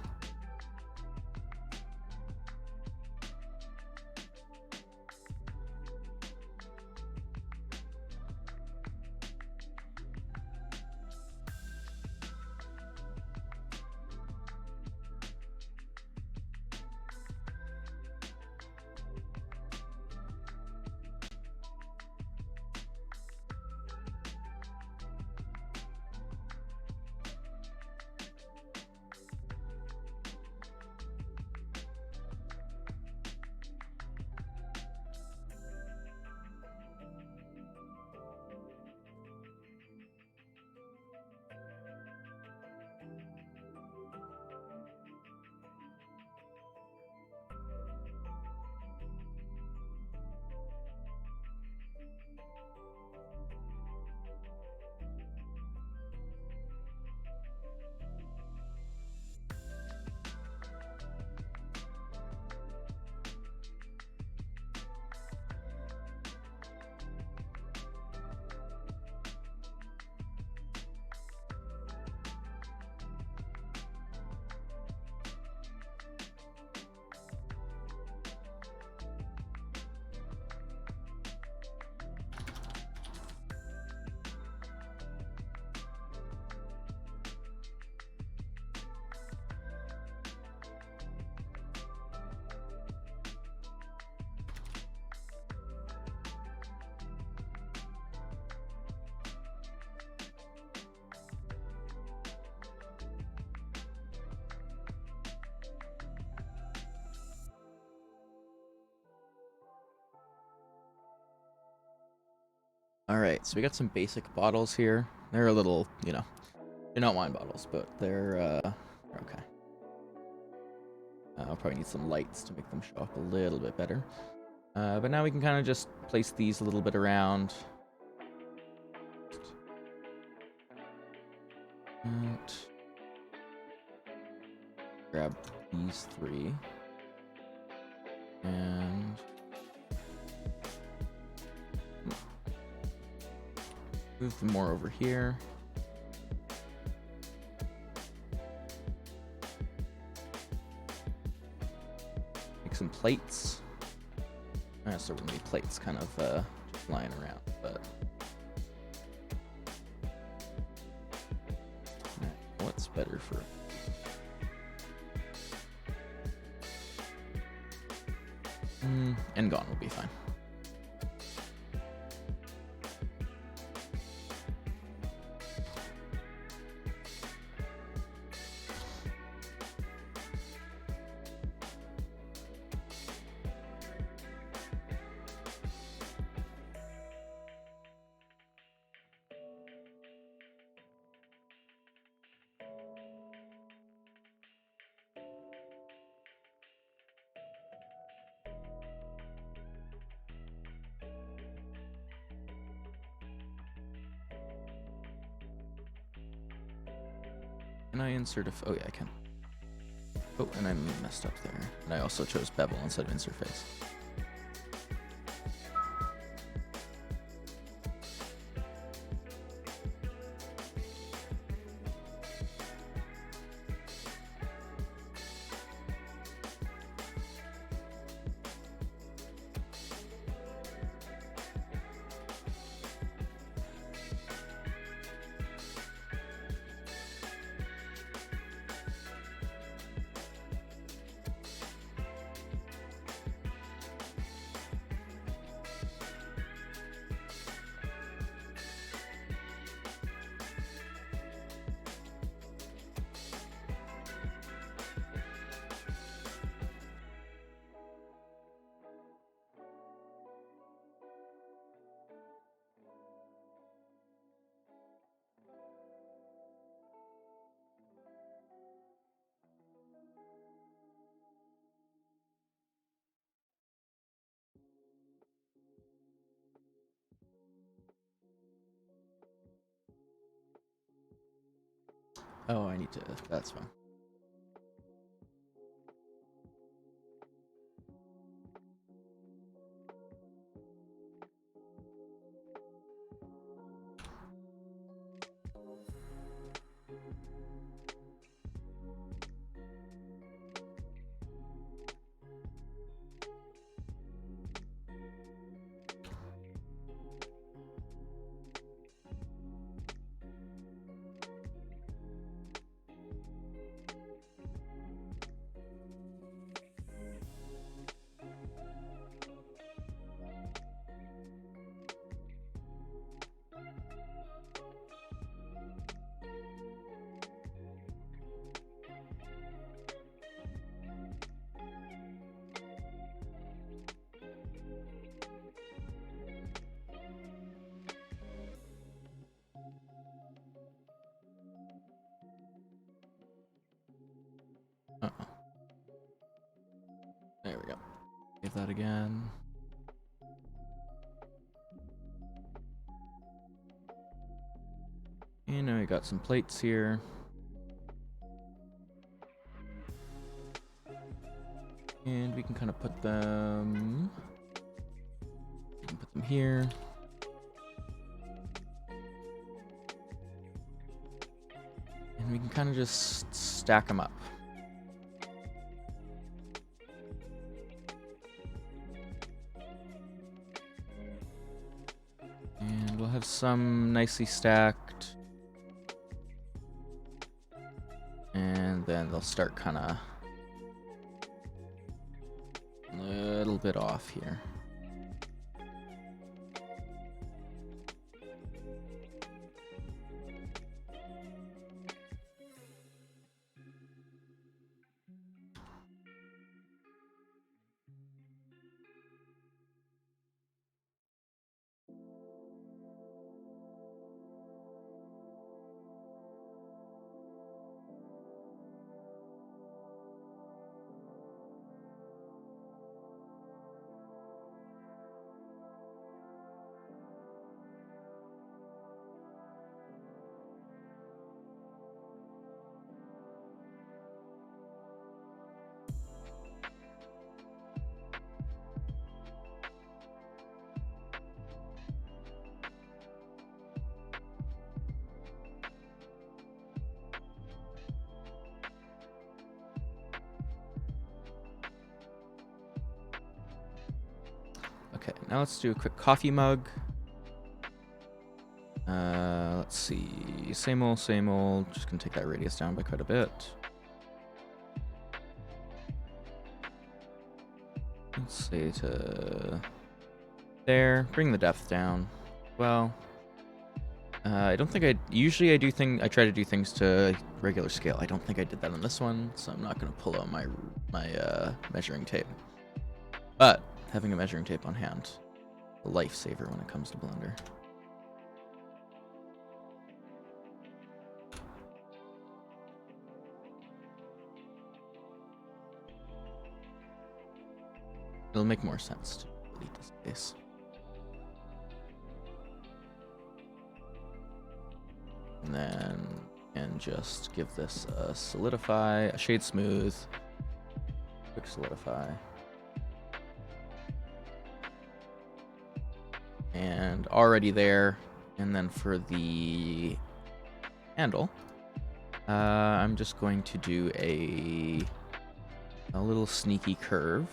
Speaker 1: All right, so we got some basic bottles here. They're a little, you know, they're not wine bottles, but they're okay. I'll probably need some lights to make them show up a little bit better. But now we can kind of just place these a little bit around. And grab these three. And move them more over here. Make some plates. So we're gonna be plates kind of just lying around, but what's better for and gone will be fine. Can I insert a... Oh, yeah, I can. Oh, and I messed up there. And I also chose bevel instead of insert face. Oh, I need to... That's fine. Uh-oh. There we go. Save that again. And now we got some plates here. And we can kind of put them... We can put them here. And we can kind of just stack them up. And we'll have some nicely stacked. And then they'll start kind of a little bit off here. now let's do a quick coffee mug. Let's see. Same old, same old. Just gonna take that radius down by quite a bit. Let's say to there. Bring the depth down. Well, I don't think usually I try to do things to regular scale. I don't think I did that on this one, so I'm not gonna pull out my measuring tape. But having a measuring tape on hand, a lifesaver when it comes to Blender. It'll make more sense to delete this space. And then just give this a solidify, a shade smooth, quick solidify. And already there. And then for the handle, I'm just going to do a little sneaky curve.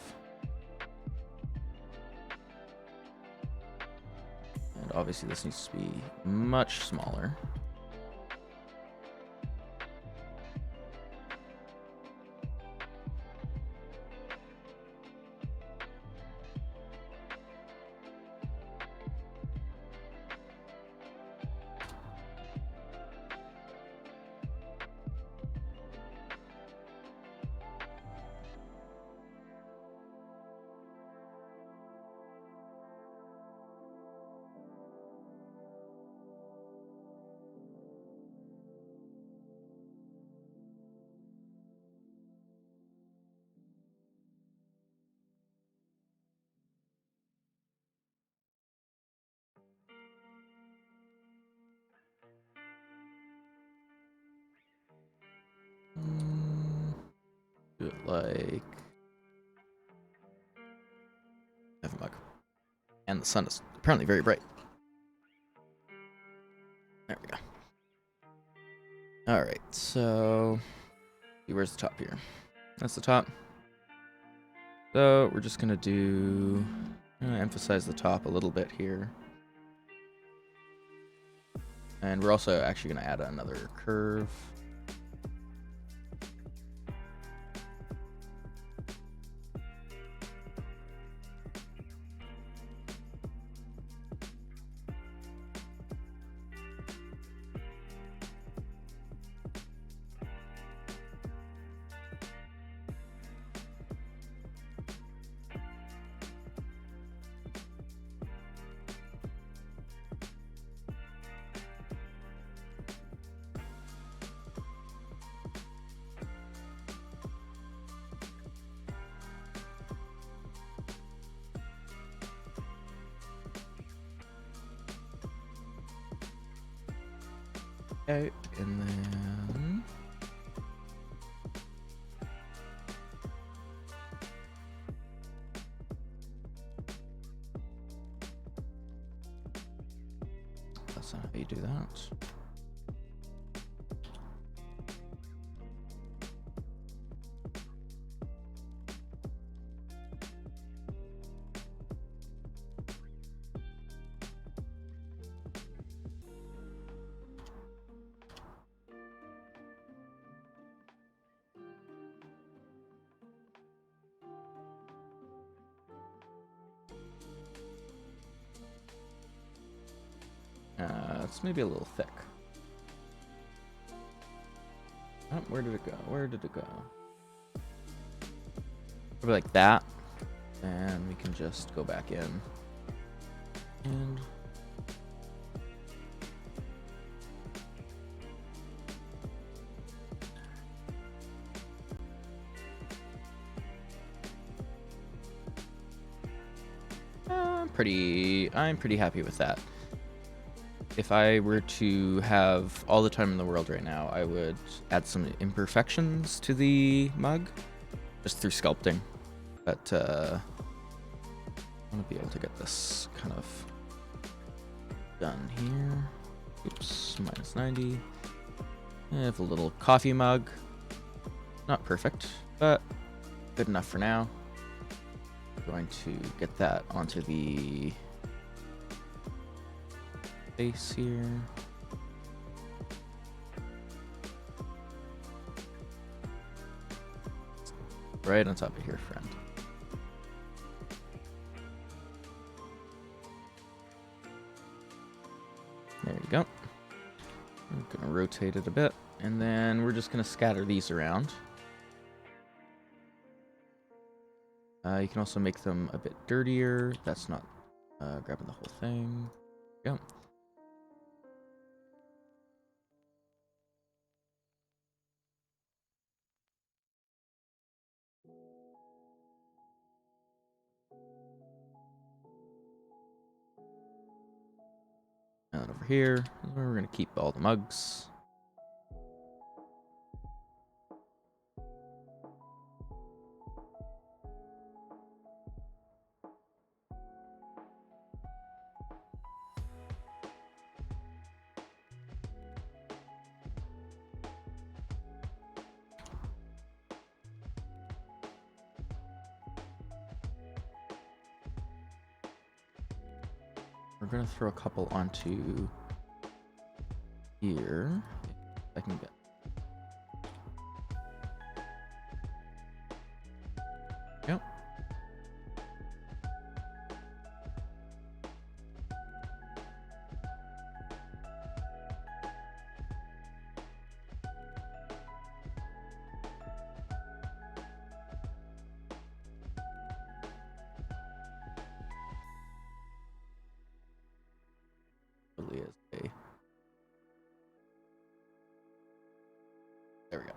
Speaker 1: And obviously this needs to be much smaller. Do it like have a mug. And the sun is apparently very bright. There we go. Alright, so where's the top here? That's the top. So we're just gonna emphasize the top a little bit here. And we're also actually gonna add another curve. Okay, and then that's not how you do that. It's maybe a little thick. Oh, where did it go? Where did it go? Probably like that. And we can just go back in. And I'm pretty happy with that. If I were to have all the time in the world right now, I would add some imperfections to the mug, just through sculpting. But I want to be able to get this kind of done here. Oops, minus 90. I have a little coffee mug. Not perfect, but good enough for now. we're going to get that onto the base here. Right on top of here, friend. There you go. I'm gonna rotate it a bit, and then we're just gonna scatter these around. You can also make them a bit dirtier. That's not grabbing the whole thing. Go. And over here, we're gonna keep all the mugs. We're gonna throw a couple onto here. If I can get. Yep. Really is a. There we go.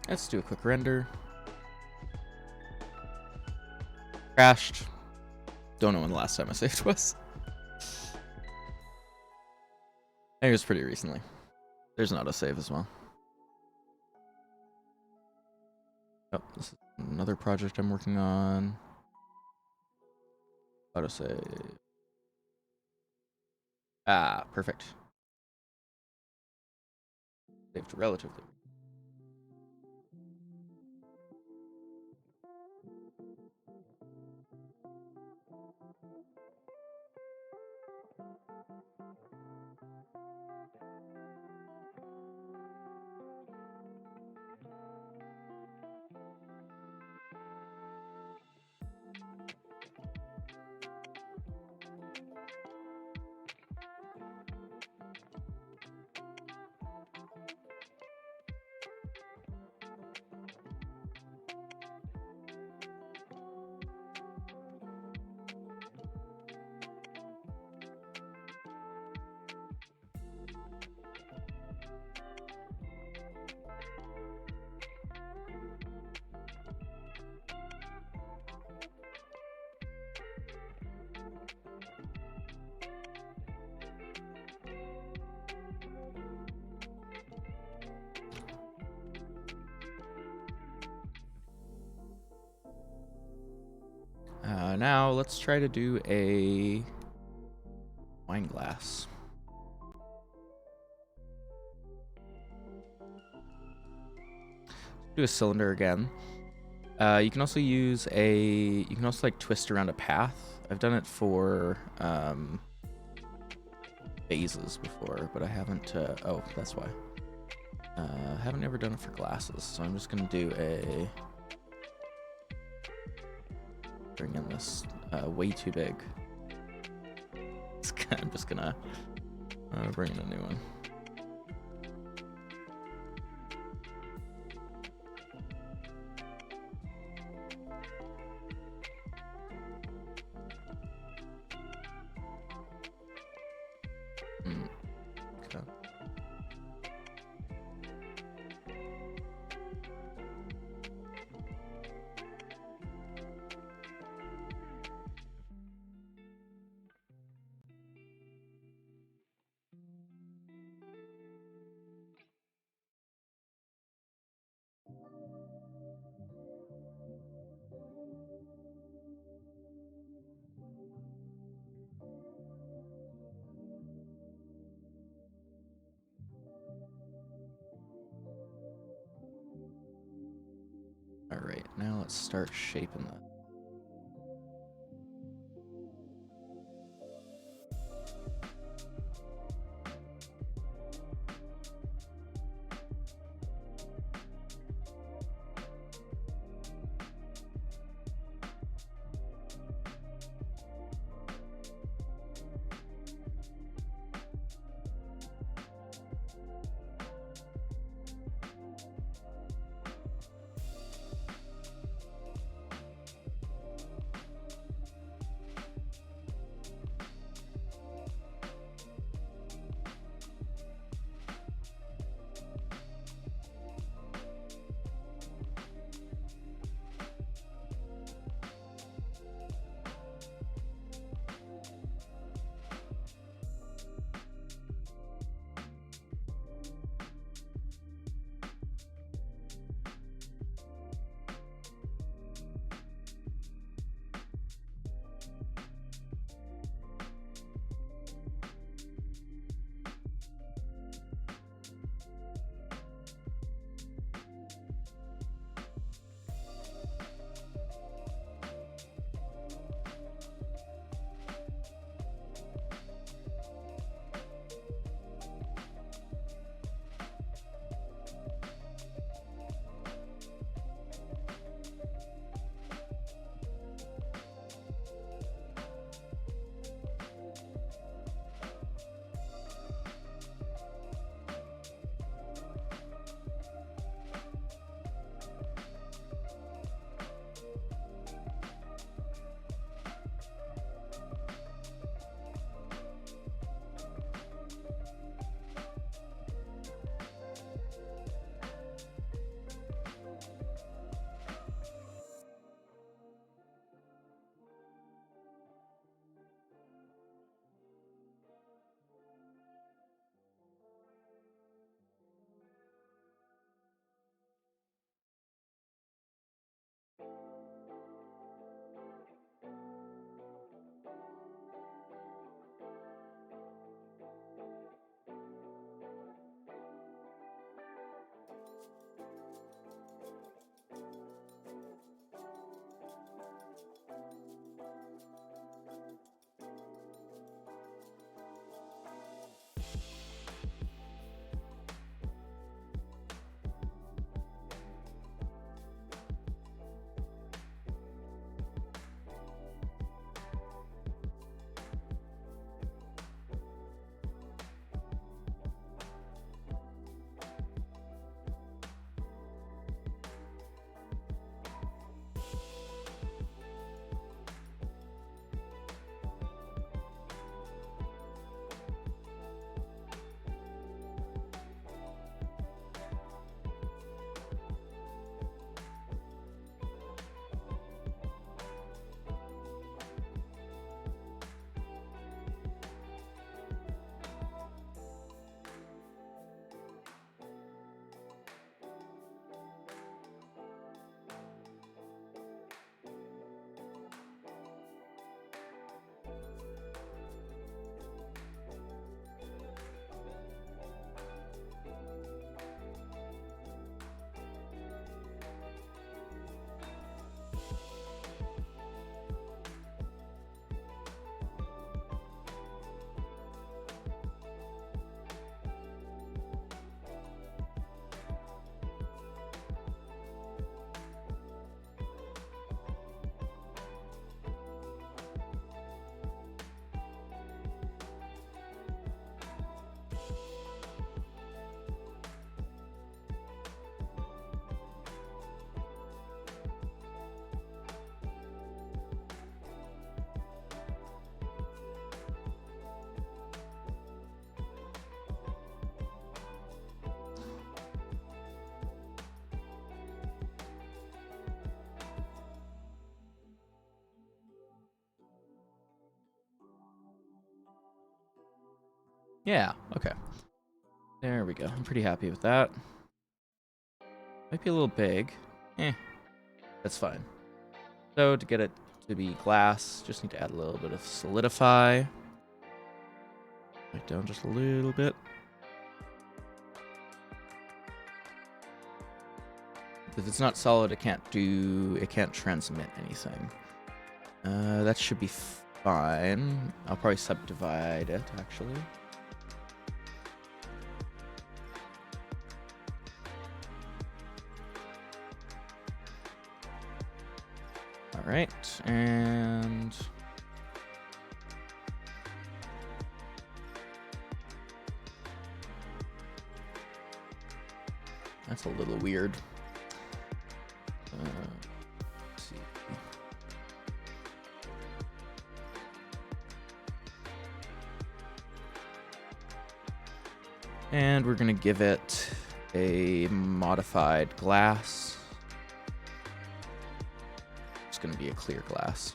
Speaker 1: Let's do a quick render. Crashed. Don't know when the last time I saved was. I think it was pretty recently. There's an autosave as well. Oh, this is another project I'm working on. Autosave. Ah, perfect. Saved relatively. Now let's try to do a wine glass. Do a cylinder again. You can also use you can also like twist around a path. I've done it for vases before, but I haven't. Oh, that's why. Haven't ever done it for glasses, so I'm just gonna do a. Bring in this way too big. I'm just gonna bring in a new one. All right, now let's start shaping that. Yeah, okay. There we go. I'm pretty happy with that. Might be a little big. That's fine. So to get it to be glass, just need to add a little bit of solidify. Right down just a little bit. If it's not solid, it can't transmit anything. That should be fine. I'll probably subdivide it, actually. All right, and that's a little weird. Let's see. And we're gonna give it a modified glass. It's gonna be a clear glass.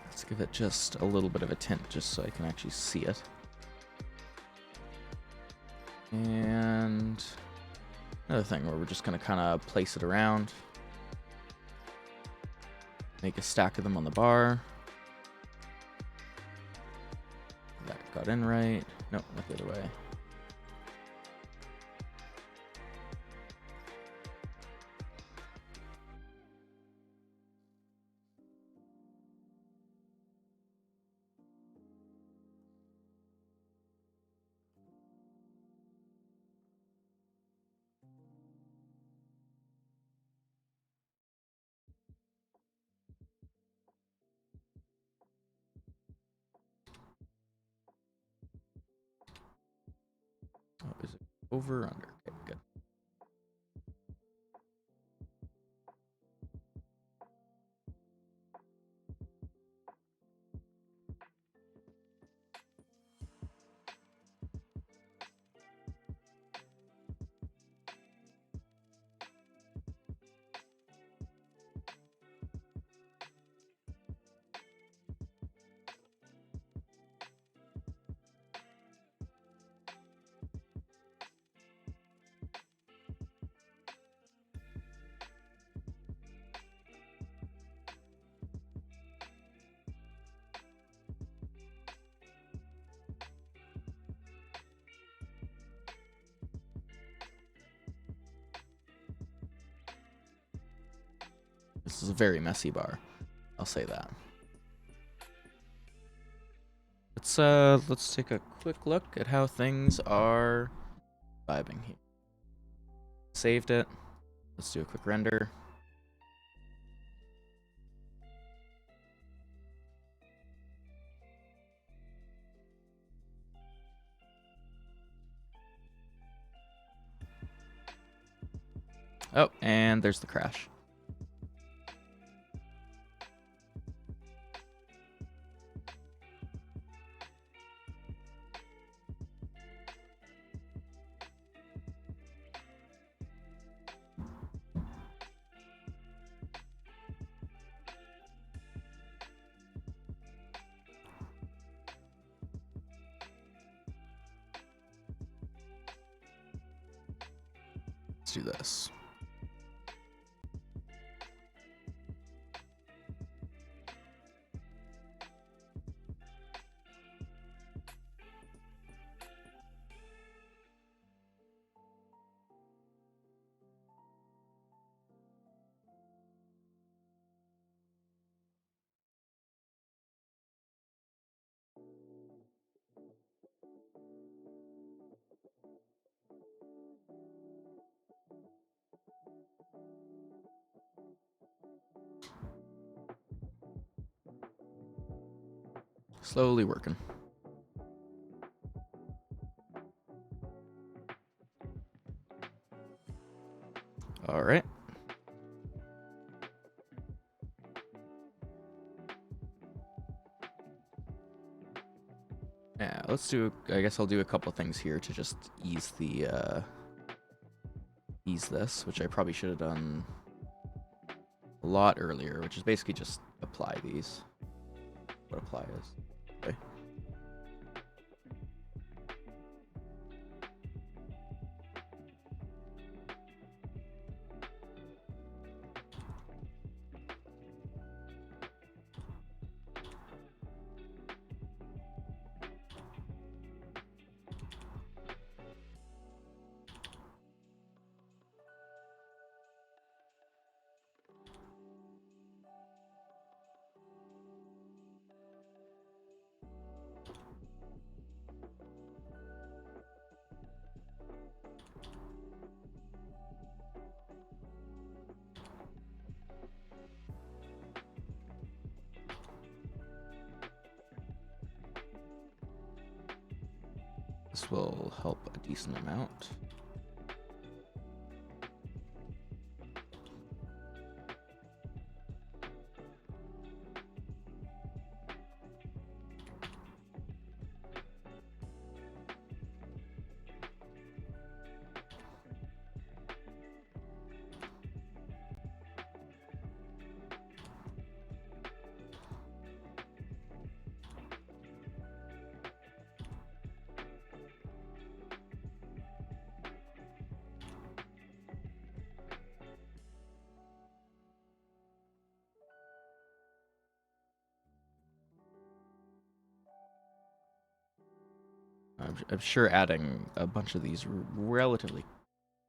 Speaker 1: Let's give it just a little bit of a tint just so I can actually see it. And another thing where we're just going to kind of place it around. Make a stack of them on the bar. That got in right. No, not the other way. Oh, is it over or under? Okay, good. This is a very messy bar. I'll say that. Let's take a quick look at how things are vibing here. Saved it. Let's do a quick render. Oh, and there's the crash. Let's do this. Slowly working. All right. Yeah, let's do, I guess I'll do a couple things here to just ease the, ease this, which I probably should have done a lot earlier, which is basically just apply these. What apply is. Okay. This will help a decent amount. I'm sure adding a bunch of these relatively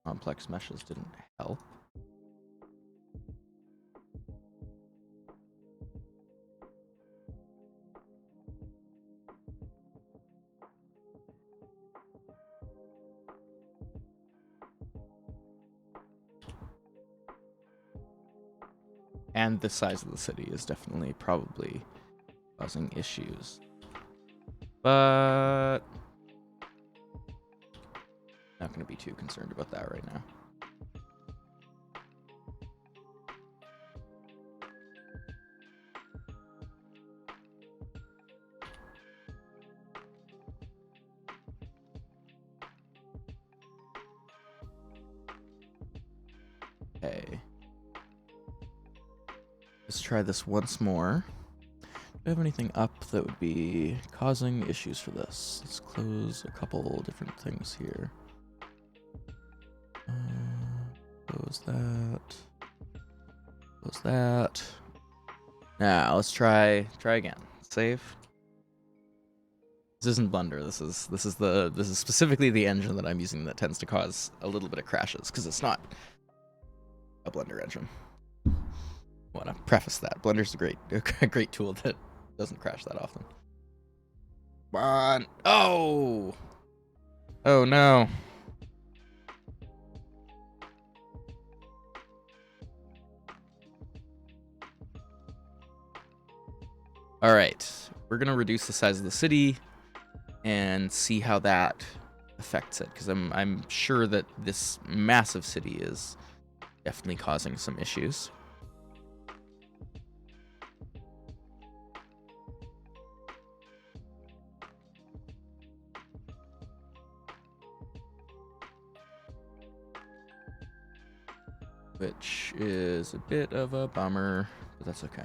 Speaker 1: complex meshes didn't help. And the size of the city is definitely probably causing issues. But not going to be too concerned about that right now. Okay. Let's try this once more. Do I have anything up that would be causing issues for this? Let's close a couple different things here. Close that. Close that. Now let's try again. Save. This isn't Blender. This is specifically the engine that I'm using that tends to cause a little bit of crashes because it's not a Blender engine. I want to preface that Blender's a great tool that doesn't crash that often. Come on! Oh no! All right, we're gonna reduce the size of the city and see how that affects it, because I'm sure that this massive city is definitely causing some issues. Which is a bit of a bummer, but that's okay.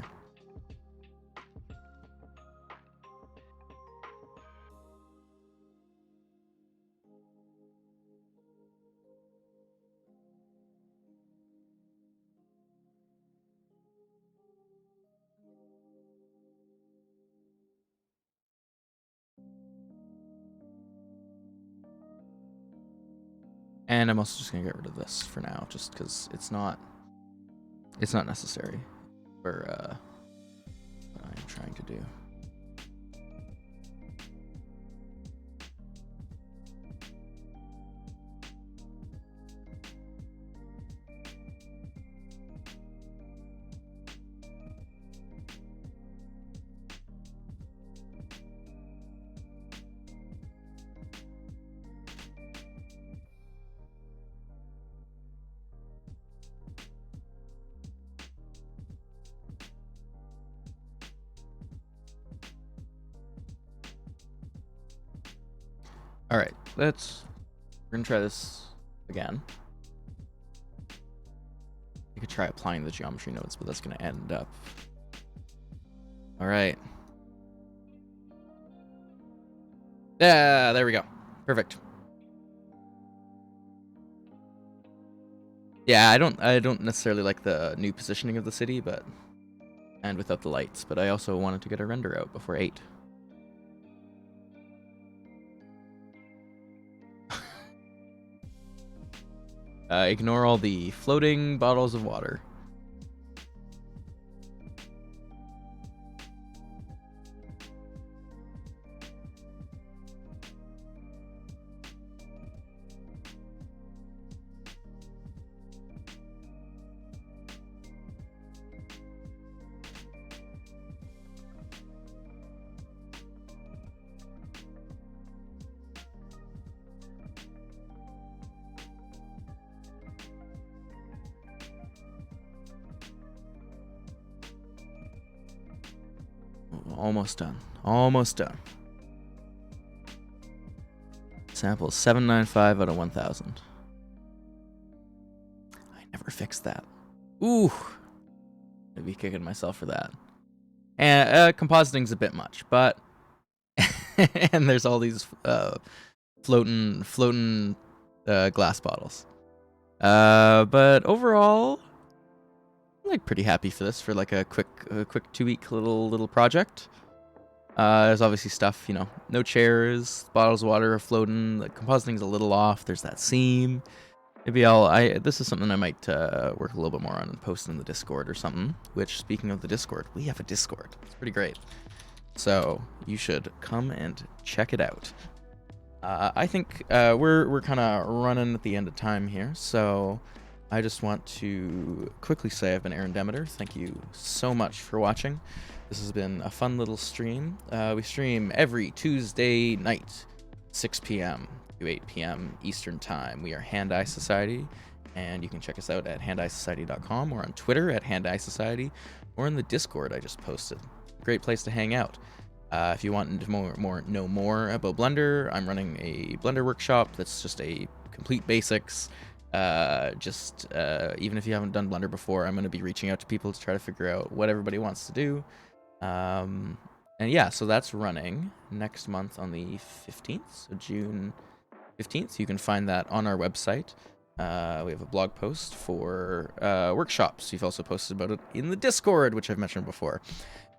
Speaker 1: And I'm also just gonna get rid of this for now, just because it's not necessary for what I'm trying to do. All right, we're gonna try this again. Take a try applying the geometry nodes, but that's going to end up. All right. Yeah, there we go. Perfect. Yeah, I don't necessarily like the new positioning of the city, but and without the lights, but I also wanted to get a render out before 8. Ignore all the floating bottles of water. Almost done. Almost done. Sample 795 out of 1000. I never fixed that. Ooh. I'd be kicking myself for that. And compositing's a bit much, but and there's all these floating glass bottles. But overall, I'm like pretty happy for this, for like a quick 2-week little project. There's obviously stuff, you know, no chairs, bottles of water are floating. The compositing's a little off. There's that seam. Maybe this is something I might work a little bit more on and post in the Discord or something. Which, speaking of the Discord, we have a Discord. It's pretty great. So you should come and check it out. I think we're kind of running at the end of time here, so I just want to quickly say I've been Aaron Demeter. Thank you so much for watching. This has been a fun little stream. We stream every Tuesday night, 6 p.m. to 8 p.m. Eastern Time. We are Hand Eye Society, and you can check us out at handeyesociety.com or on Twitter at Hand Eye Society, or in the Discord I just posted. Great place to hang out. If you want to know more about Blender, I'm running a Blender workshop that's just a complete basics. Even if you haven't done Blender before, I'm going to be reaching out to people to try to figure out what everybody wants to do. And yeah, so that's running next month on the 15th, so June 15th. You can find that on our website. We have a blog post for workshops. You've also posted about it in the Discord, which I've mentioned before.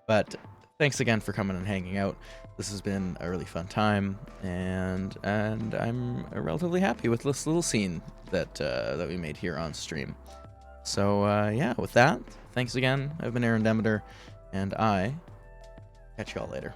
Speaker 1: But thanks again for coming and hanging out. This has been a really fun time, and I'm relatively happy with this little scene that we made here on stream. So yeah, with that, thanks again. I've been Aaron Demeter, and I catch you all later.